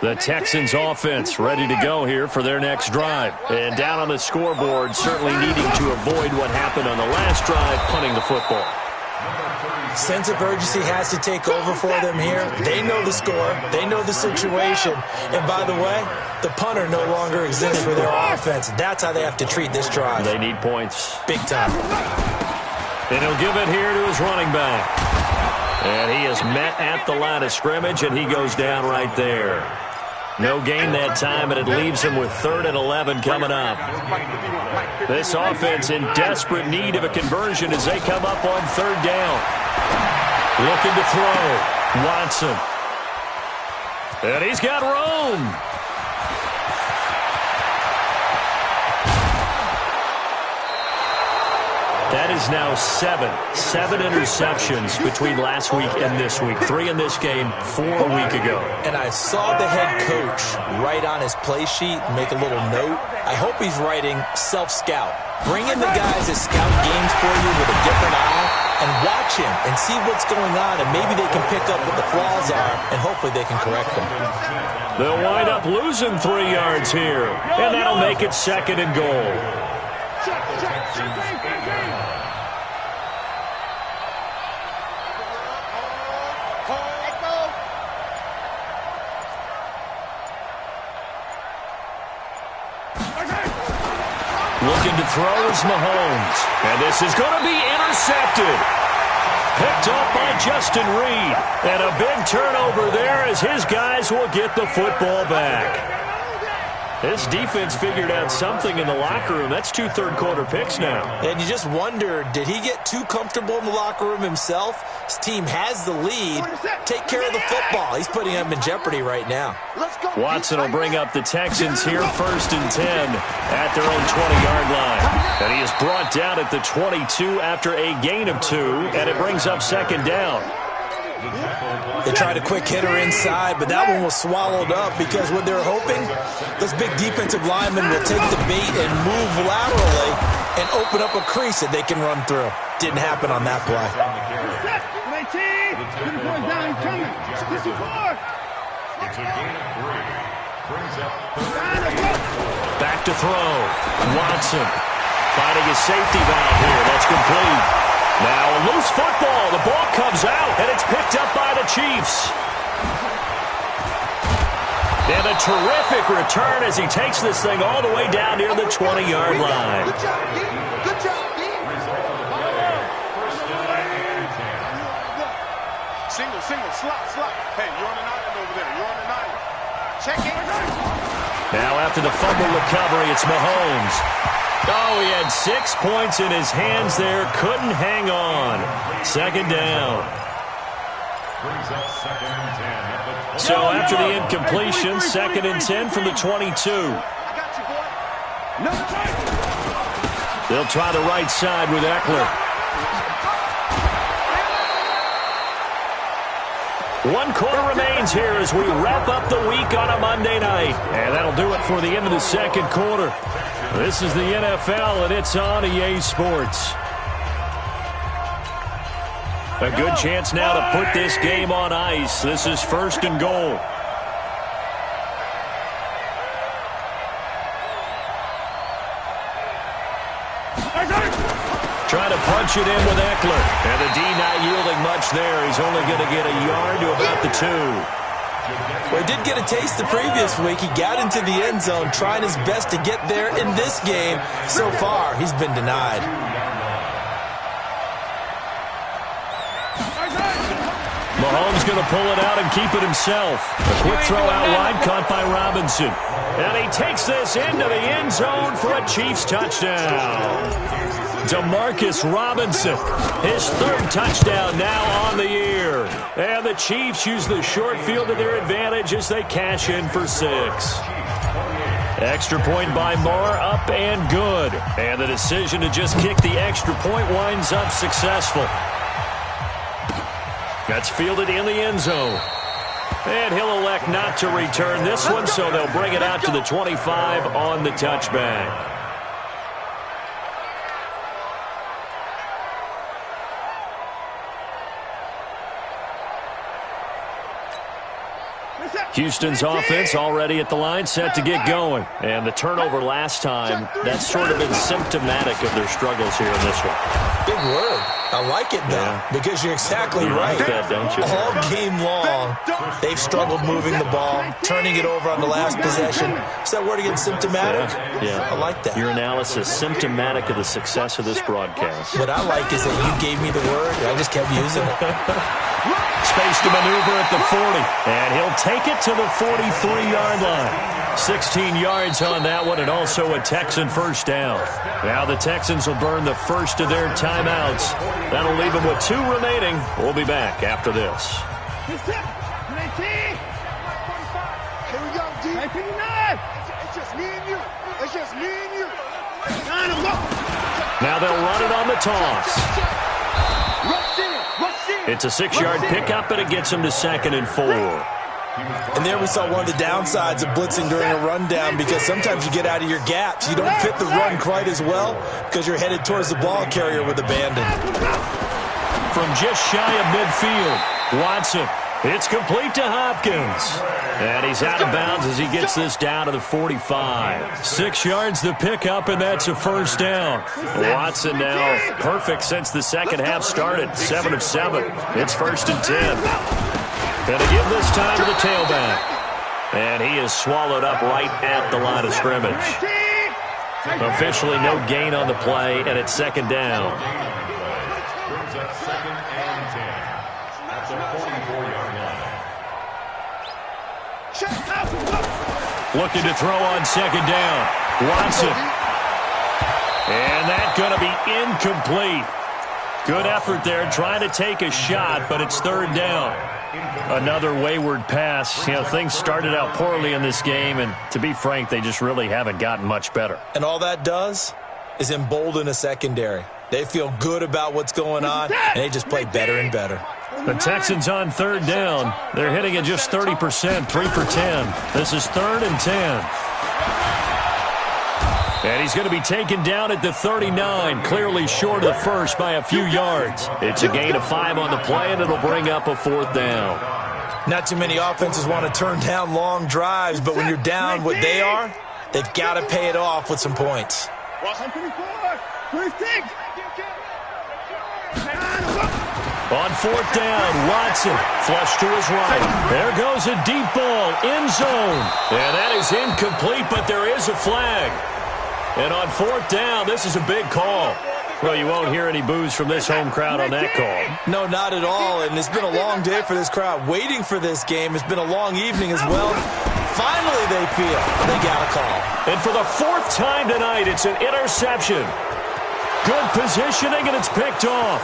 The Texans offense ready to go here for their next drive. And down on the scoreboard, certainly needing to avoid what happened on the last drive, punting the football. Sense of urgency has to take over for them here. They know the score. They know the situation. And by the way, the punter no longer exists for their offense. That's how they have to treat this drive. They need points. Big time. And he'll give it here to his running back. And he is met at the line of scrimmage, and he goes down right there. No gain that time, and it leaves him with 3rd and 11 coming up. This offense in desperate need of a conversion as they come up on 3rd down. Looking to throw. Watson. And he's got room. That is now 7 interceptions between last week and this week. 3 in this game, 4 a week ago. And I saw the head coach write on his play sheet, make a little note. I hope he's writing self-scout. Bring in the guys that scout games for you with a different eye and watch him and see what's going on, and maybe they can pick up what the flaws are, and hopefully they can correct them. They'll wind up losing 3 yards here, and that'll make it 2nd and goal. Looking to throw is Mahomes. And this is going to be intercepted. Picked up by Justin Reed. And a big turnover there as his guys will get the football back. This defense figured out something in the locker room. That's 2 third-quarter picks now. And you just wonder, did he get too comfortable in the locker room himself? His team has the lead. Take care of the football. He's putting them in jeopardy right now. Watson will bring up the Texans here 1st and 10 at their own 20-yard line. And he is brought down at the 22 after a gain of 2, and it brings up 2nd down. They tried a quick hitter inside, but that one was swallowed up because what they're hoping, those big defensive linemen will take the bait and move laterally and open up a crease that they can run through. Didn't happen on that play. Back to throw. Watson finding his safety valve here. That's complete. Now a loose football. The ball comes out, and it's picked up by the Chiefs. And a terrific return as he takes this thing all the way down near the 20-yard line. Good job, D. Good job, D. Single, slot. Hey, you're on an island over there. You're on an island. Check it. Now after the fumble recovery, it's Mahomes. Oh, he had 6 points in his hands there. Couldn't hang on. 2nd down. So after the incompletion, 2nd and 10 from the 22. They'll try the right side with Eckler. 1 quarter remains here as we wrap up the week on a Monday night. And that'll do it for the end of the 2nd quarter. This is the NFL, and it's on EA Sports. A good chance now to put this game on ice. This is 1st and goal. trying to punch it in with Eckler. And the D not yielding much there. He's only going to get a yard to about the 2. Well, he did get a taste the previous week. He got into the end zone, trying his best to get there in this game. So far, he's been denied. Mahomes going to pull it out and keep it himself. A quick throw out wide, caught by Robinson. And he takes this into the end zone for a Chiefs touchdown. Demarcus Robinson, his 3rd touchdown now on the year. And the Chiefs use the short field to their advantage as they cash in for 6. Extra point by Moore, up and good. And the decision to just kick the extra point winds up successful. That's fielded in the end zone. And he'll elect not to return this one, so they'll bring it out to the 25 on the touchback. Houston's offense already at the line, set to get going. And the turnover last time, that's sort of been symptomatic of their struggles here in this one. Big word. I like it, though, because you're exactly right. Like that, don't you? All game long, they've struggled moving the ball, turning it over on the last possession. Is that word again, symptomatic? Yeah. I like that. Your analysis, symptomatic of the success of this broadcast. What I like is that you gave me the word, and I just kept using it. Space to maneuver at the 40, and he'll take it to the 43-yard line. 16 yards on that one, and also a Texan first down. Now the Texans will burn the first of their timeouts. That'll leave them with 2 remaining. We'll be back after this. Here we go, D. 59. It's just me and you. It's just me and you. Now they'll run it on the toss. It's a 6-yard pickup, and it gets them to 2nd and 4. And there we saw one of the downsides of blitzing during a rundown, because sometimes you get out of your gaps. You don't fit the run quite as well because you're headed towards the ball carrier with abandon. From just shy of midfield, Watson. It's complete to Hopkins. And he's out of bounds as he gets this down to the 45. 6 yards the pickup, and that's a first down. Watson now perfect since the second half started. 7 of 7. It's 1st and 10. Gonna give this time to the tailback. And he is swallowed up right at the line of scrimmage. Officially no gain on the play, and it's 2nd down. Brings up 2nd and 10 at the 44-yard line. Looking to throw on 2nd down. Watson. And that's going to be incomplete. Good effort there, trying to take a shot, but it's 3rd down. Another wayward pass. You know, things started out poorly in this game, and to be frank, they just really haven't gotten much better. And all that does is embolden a secondary. They feel good about what's going on, and they just play better and better. The Texans on 3rd down. They're hitting at just 30%, 3 for 10. This is 3rd and 10. And he's going to be taken down at the 39, clearly short of the first by a few yards. It's a gain of 5 on the play, and it'll bring up a 4th down. Not too many offenses want to turn down long drives, but when you're down what they are, they've got to pay it off with some points. On 4th down, Watson flush to his right. There goes a deep ball, end zone. And that is incomplete, but there is a flag. And on 4th down, this is a big call. Well, you won't hear any boos from this home crowd on that call. No, not at all. And it's been a long day for this crowd. Waiting for this game. It's been a long evening as well. Finally, they feel they got a call. And for the 4th time tonight, it's an interception. Good positioning, and it's picked off.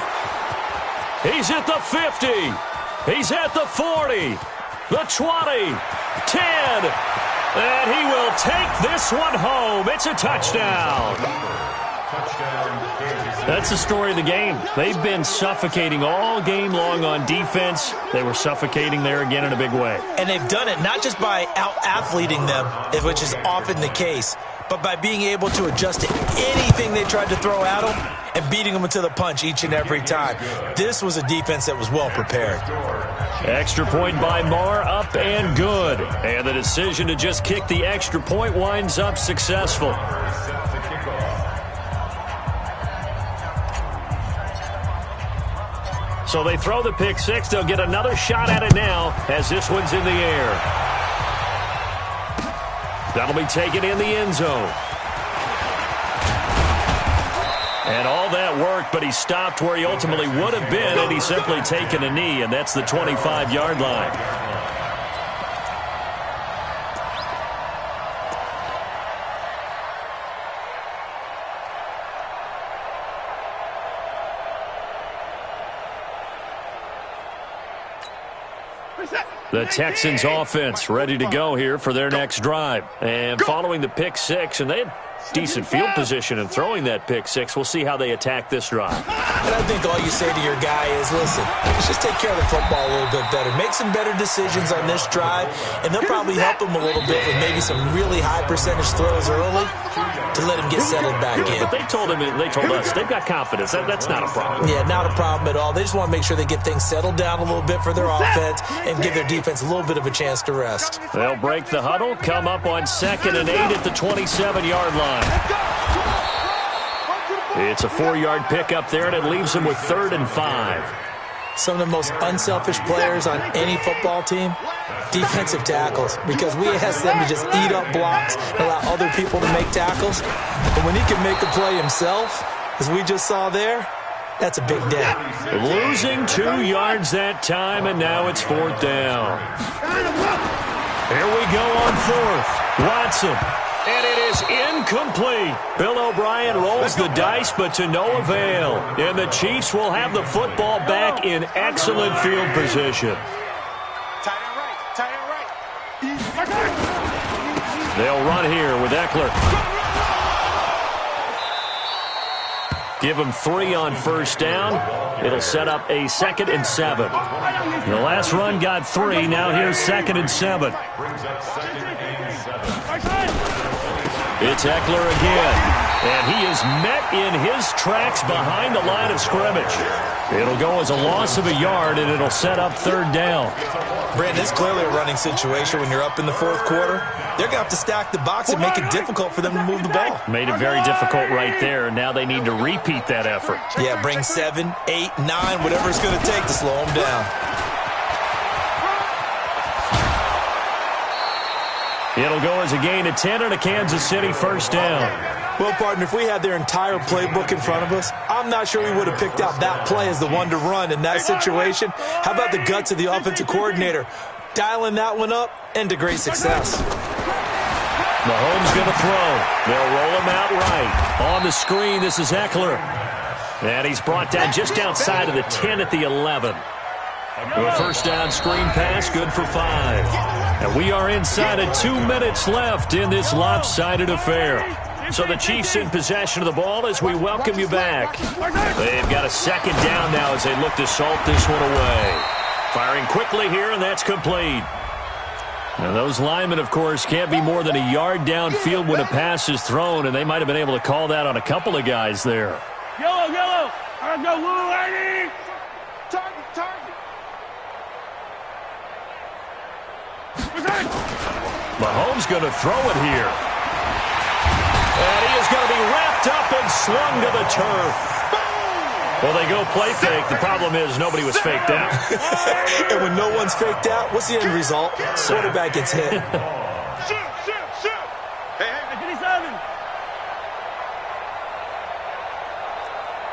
He's at the 50. He's at the 40. The 20. 10. And he will take this one home. It's a touchdown. That's the story of the game. They've been suffocating all game long on defense. They were suffocating there again in a big way. And they've done it not just by out-athleting them, which is often the case, but by being able to adjust to anything they tried to throw at them and beating them to the punch each and every time. This was a defense that was well prepared. Extra point by Marr, up and good. And the decision to just kick the extra point winds up successful. So they throw the pick six. They'll get another shot at it now as this one's in the air. That'll be taken in the end zone. And all that worked, but he stopped where he ultimately would have been, and he's simply taken a knee, and that's the 25-yard line. The Texans offense ready to go here for their next drive. And following the pick six, and they had decent field position in throwing that pick six. We'll see how they attack this drive. And I think all you say to your guy is, listen, let's just take care of the football a little bit better. Make some better decisions on this drive, and they'll probably help him a little bit with maybe some really high percentage throws early to let him get settled back in. But they told us they've got confidence. That's not a problem. Yeah, not a problem at all. They just want to make sure they get things settled down a little bit for their offense and give their defense a little bit of a chance to rest. They'll break the huddle, come up on 2nd and 8 at the 27-yard line. It's a 4-yard pickup there, and it leaves them with 3rd and 5. Some of the most unselfish players on any football team, defensive tackles, because we ask them to just eat up blocks and allow other people to make tackles. But when he can make a play himself, as we just saw there, that's a big day. Losing 2 yards that time, and now it's 4th down. Here we go on 4th. Watson. And it is incomplete. Bill O'Brien rolls the dice, but to no avail. And the Chiefs will have the football back in excellent field position. Tight end right. They'll run here with Eckler. Give him 3 on 1st down. It'll set up a 2nd and 7. The last run got 3. Now here's 2nd and 7. It's Eckler again, and he is met in his tracks behind the line of scrimmage. It'll go as a loss of a yard, and it'll set up 3rd down. Brandon, it's clearly a running situation when you're up in the 4th quarter. They're going to have to stack the box and make it difficult for them to move the ball. Made it very difficult right there, and now they need to repeat that effort. Yeah, bring 7, 8, 9, whatever it's going to take to slow them down. It'll go as a gain of 10 and a Kansas City 1st down. Well, partner, if we had their entire playbook in front of us, I'm not sure we would have picked out that play as the one to run in that situation. How about the guts of the offensive coordinator? Dialing that one up and to great success. Mahomes going to throw. They'll roll him out right. On the screen, this is Eckler. And he's brought down just outside of the 10 at the 11. The 1st down screen pass, good for 5. And we are inside of 2 minutes left in this lopsided affair. So the Chiefs in possession of the ball as we welcome you back. They've got a 2nd down now as they look to salt this one away. Firing quickly here, and that's complete. Now those linemen, of course, can't be more than a yard downfield when a pass is thrown, and they might have been able to call that on a couple of guys there. Yellow. Let's go, Lou, lady. Target. Mahomes going to throw it here. And he is going to be wrapped up and slung to the turf. Well, they go play fake. The problem is nobody was faked out. And when no one's faked out, what's the end result? Quarterback gets hit. Shoot. Hey, 57.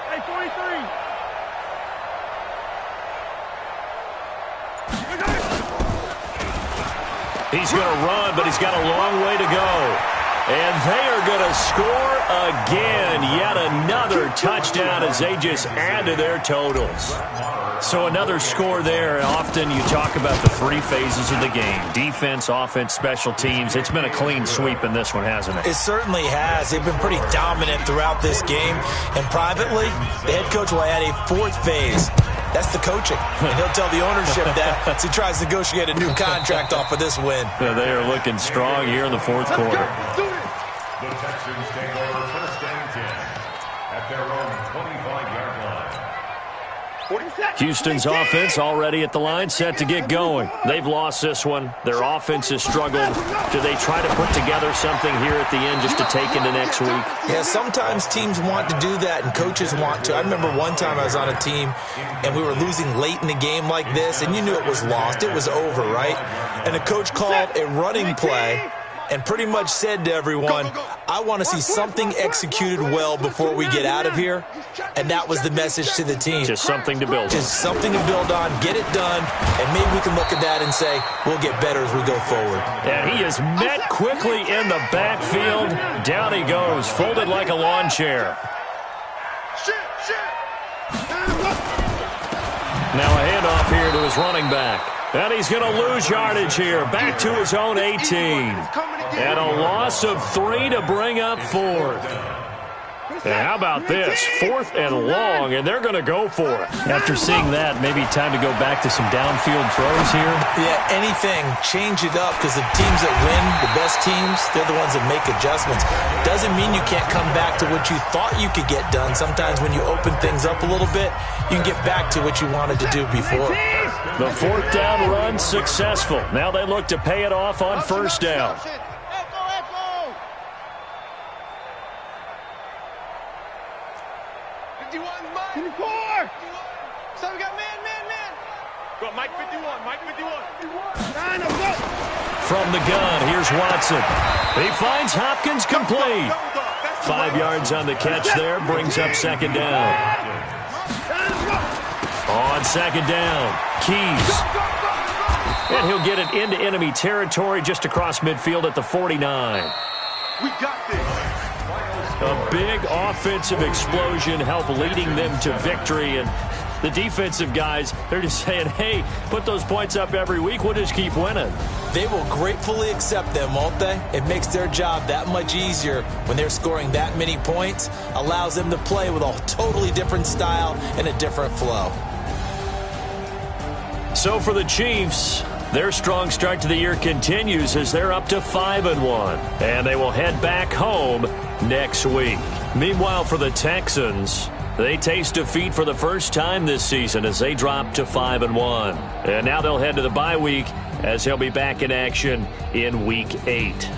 Hey, 43. He's going to run, but he's got a long way to go. And they are going to score again. Yet another touchdown as they just add to their totals. So another score there. Often you talk about the 3 phases of the game. Defense, offense, special teams. It's been a clean sweep in this one, hasn't it? It certainly has. They've been pretty dominant throughout this game. And privately, the head coach will add a 4th phase. That's the coaching. And he'll tell the ownership that as he tries to negotiate a new contract off of this win. They are looking strong here in the 4th quarter. The Texans take over 1st and 10 at their own 25-yard line. 45. Houston's offense already at the line, set to get going. They've lost this one. Their offense has struggled. Do they try to put together something here at the end just to take into next week? Yeah, sometimes teams want to do that and coaches want to. I remember one time I was on a team and we were losing late in the game like this, and you knew it was lost. It was over, right? And the coach called a running play and pretty much said to everyone, I want to see something executed well before we get out of here. And that was the message to the team. Just something to build on. Just something to build on, get it done, and maybe we can look at that and say, we'll get better as we go forward. And he is met quickly in the backfield. Down he goes, folded like a lawn chair. Now a handoff here to his running back. And he's going to lose yardage here. Back to his own 18. And a loss of 3 to bring up fourth. And how about this? 4th and long, and they're going to go for it. After seeing that, maybe time to go back to some downfield throws here. Yeah, anything. Change it up, because the teams that win, the best teams, they're the ones that make adjustments. Doesn't mean you can't come back to what you thought you could get done. Sometimes when you open things up a little bit, you can get back to what you wanted to do before. The 4th down run successful. Now they look to pay it off on 1st down. So we got man. Go, Mike 51. From the gun, here's Watson. He finds Hopkins complete. 5 yards on the catch there, brings up 2nd down. On 2nd down, Keys. And he'll get it into enemy territory just across midfield at the 49. We got this. A big offensive explosion helped leading them to victory. And the defensive guys, they're just saying, hey, put those points up every week. We'll just keep winning. They will gratefully accept them, won't they? It makes their job that much easier when they're scoring that many points. Allows them to play with a totally different style and a different flow. So for the Chiefs, their strong start to the year continues as they're up to 5-1. And they will head back home next week. Meanwhile, for the Texans, they taste defeat for the first time this season as they drop to 5-1. And now they'll head to the bye week as they'll be back in action in Week 8.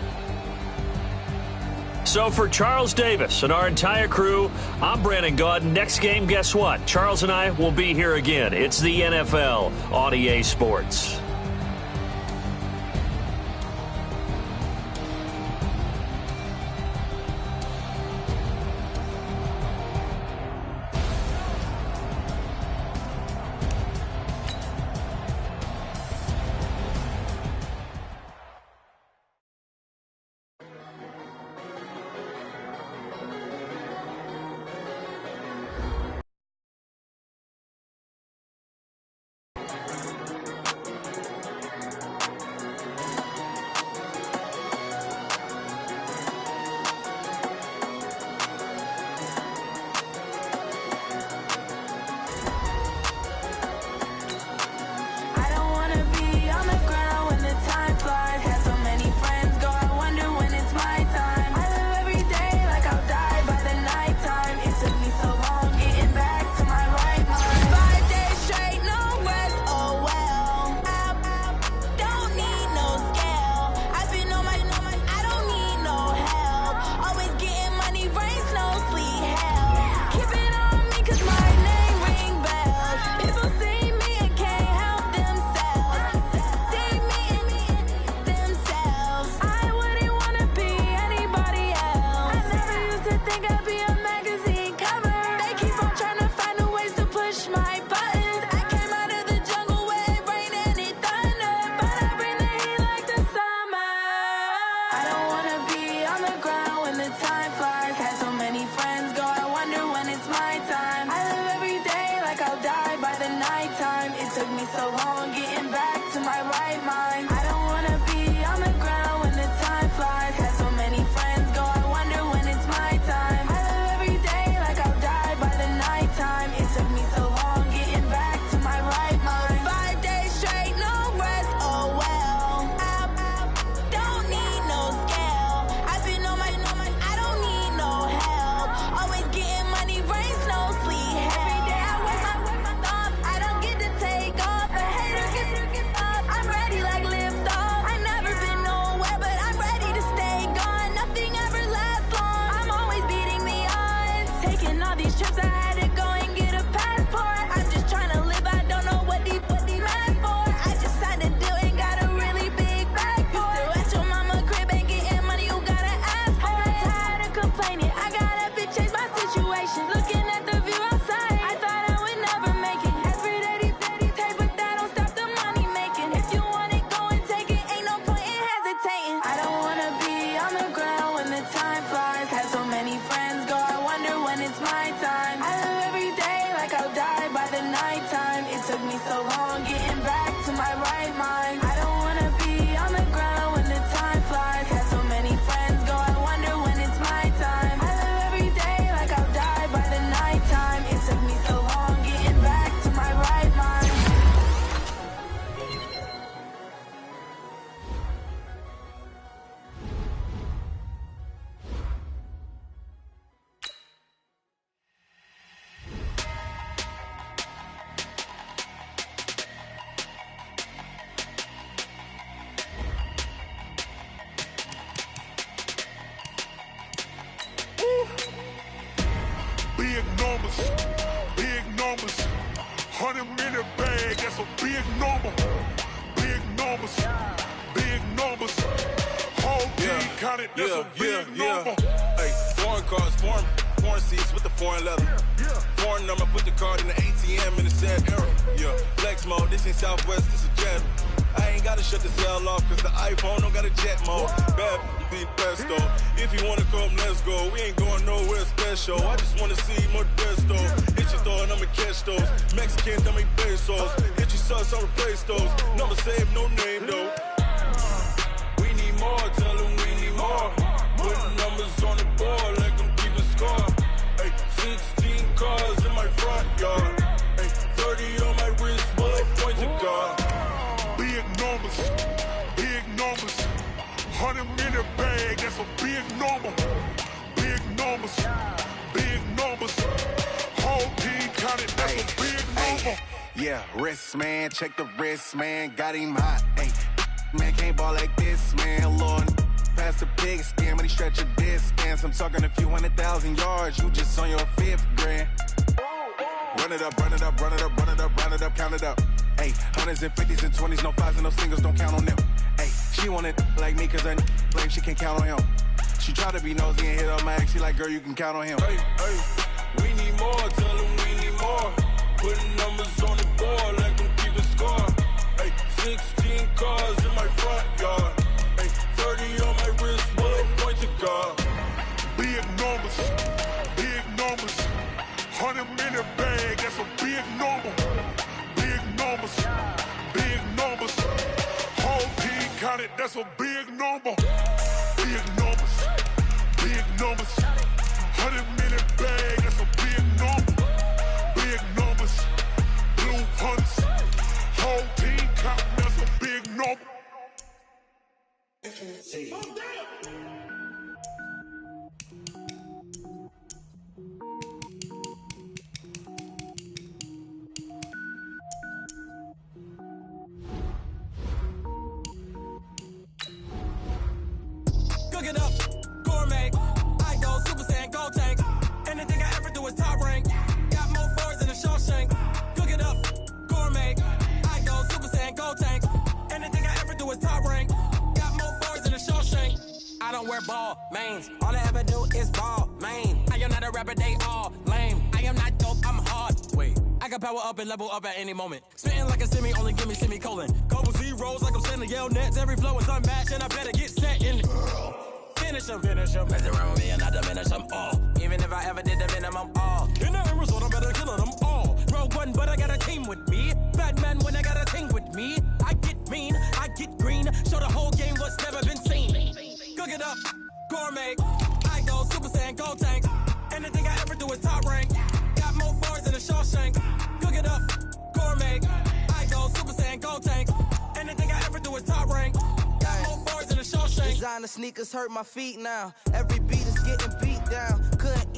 So for Charles Davis and our entire crew, I'm Brandon Gaudin. Next game, guess what? Charles and I will be here again. It's the NFL on EA Sports. don't wanna be on the ground when the time flies. Had so many friends go, I wonder when it's my time. I live every day like I'll die by the nighttime. It took me so long getting back to my right mind. I don't wanna be on the ground when the time flies. Had so many friends go, I wonder when it's my time. I live every day like I'll die by the nighttime. It took me so long getting back to my right mind. Big numbers, big numbers. 100-minute bag, that's a big number. Big numbers, big numbers. Whole team counted, that's a big number. Hey, foreign cars, foreign seats with the foreign leather. Foreign number, put the card in the ATM in the sad era. Yeah, flex mode, this ain't Southwest, this is Jet. I ain't gotta shut the cell off, cause the iPhone don't got a jet mode. Bad be pesto. If you wanna come, let's go. We ain't going nowhere special. I just wanna see Modesto. Hit your throw and I'ma catch those. Mexican, dummy pesos. Hit your sus, I'll replace those. Number save, no name though. We need more, tell them we need more. Putting numbers on the board, let them keep a score. Hey, 16 cars in my front yard. Hey, 30 on my wrist, bullet point to God. Big numbers, big numbers. 100-minute bag, that's a big number. Big numbers, big numbers. Whole team counted, that's a big number. Yeah, wrist man, check the wrist man, got him hot. Ay, man can't ball like this, man. Lord, past the pig skin when he stretch a distance. I'm talking a few 100,000 yards, you just on your 5th grand. Run it up, run it up, run it up, run it up, run it up, count it up. Ay, 100s and 50s and 20s, no 5s and no singles, don't count on them. Ay, she want it like me cause her claim she can't count on him. She try to be nosy and hit up my ex, she like, girl, you can count on him. Hey, we need more, tell them we need more. Putting numbers on the board, let them keep a score. Hey, 16 cars in my front yard. Hey, 30 on my wrist, bullet point to God. Big numbers, big numbers. 100-minute bag, that's a big number. Big numbers, big numbers. Whole team counted, that's a big number. Big numbers, big numbers. 100-minute bag, that's a big number. Big numbers, blue hunts. Whole team counting, that's a big number. Cook it up, gourmet. I go Super Saiyan, gold tank. Anything I ever do is top rank. Got more boards than a Shawshank. Cook it up, gourmet. I go Super Saiyan, gold tank. Anything I ever do is top rank. Got more boards than a Shawshank. I don't wear ball mains. All I ever do is ball main. I am not a rapper, they all lame. I am not dope, I'm hard. Wait, I can power up and level up at any moment. Spitting like a semi, only give me semicolon. Couple zeros like I'm sending yell nets. Every flow is unmatched and I better get set in. Finish them. Mess around with me and I diminish them all. Even if I ever did the minimum all. In the result, I'm better killing them all. Rogue one, but I got a team with me. Batman when I got a team with me. I get mean, I get green. Show the whole game what's never been seen. Cook it up, gourmet. I go Super Saiyan, gold tank. Anything I ever do is top rank. Got more bars than a Shawshank. Cook it up, gourmet. I go Super Saiyan, gold tank. Anything I ever do is top rank. Got more bars than a Shawshank. Designer sneakers hurt my feet now. Every beat is getting beat down. Couldn't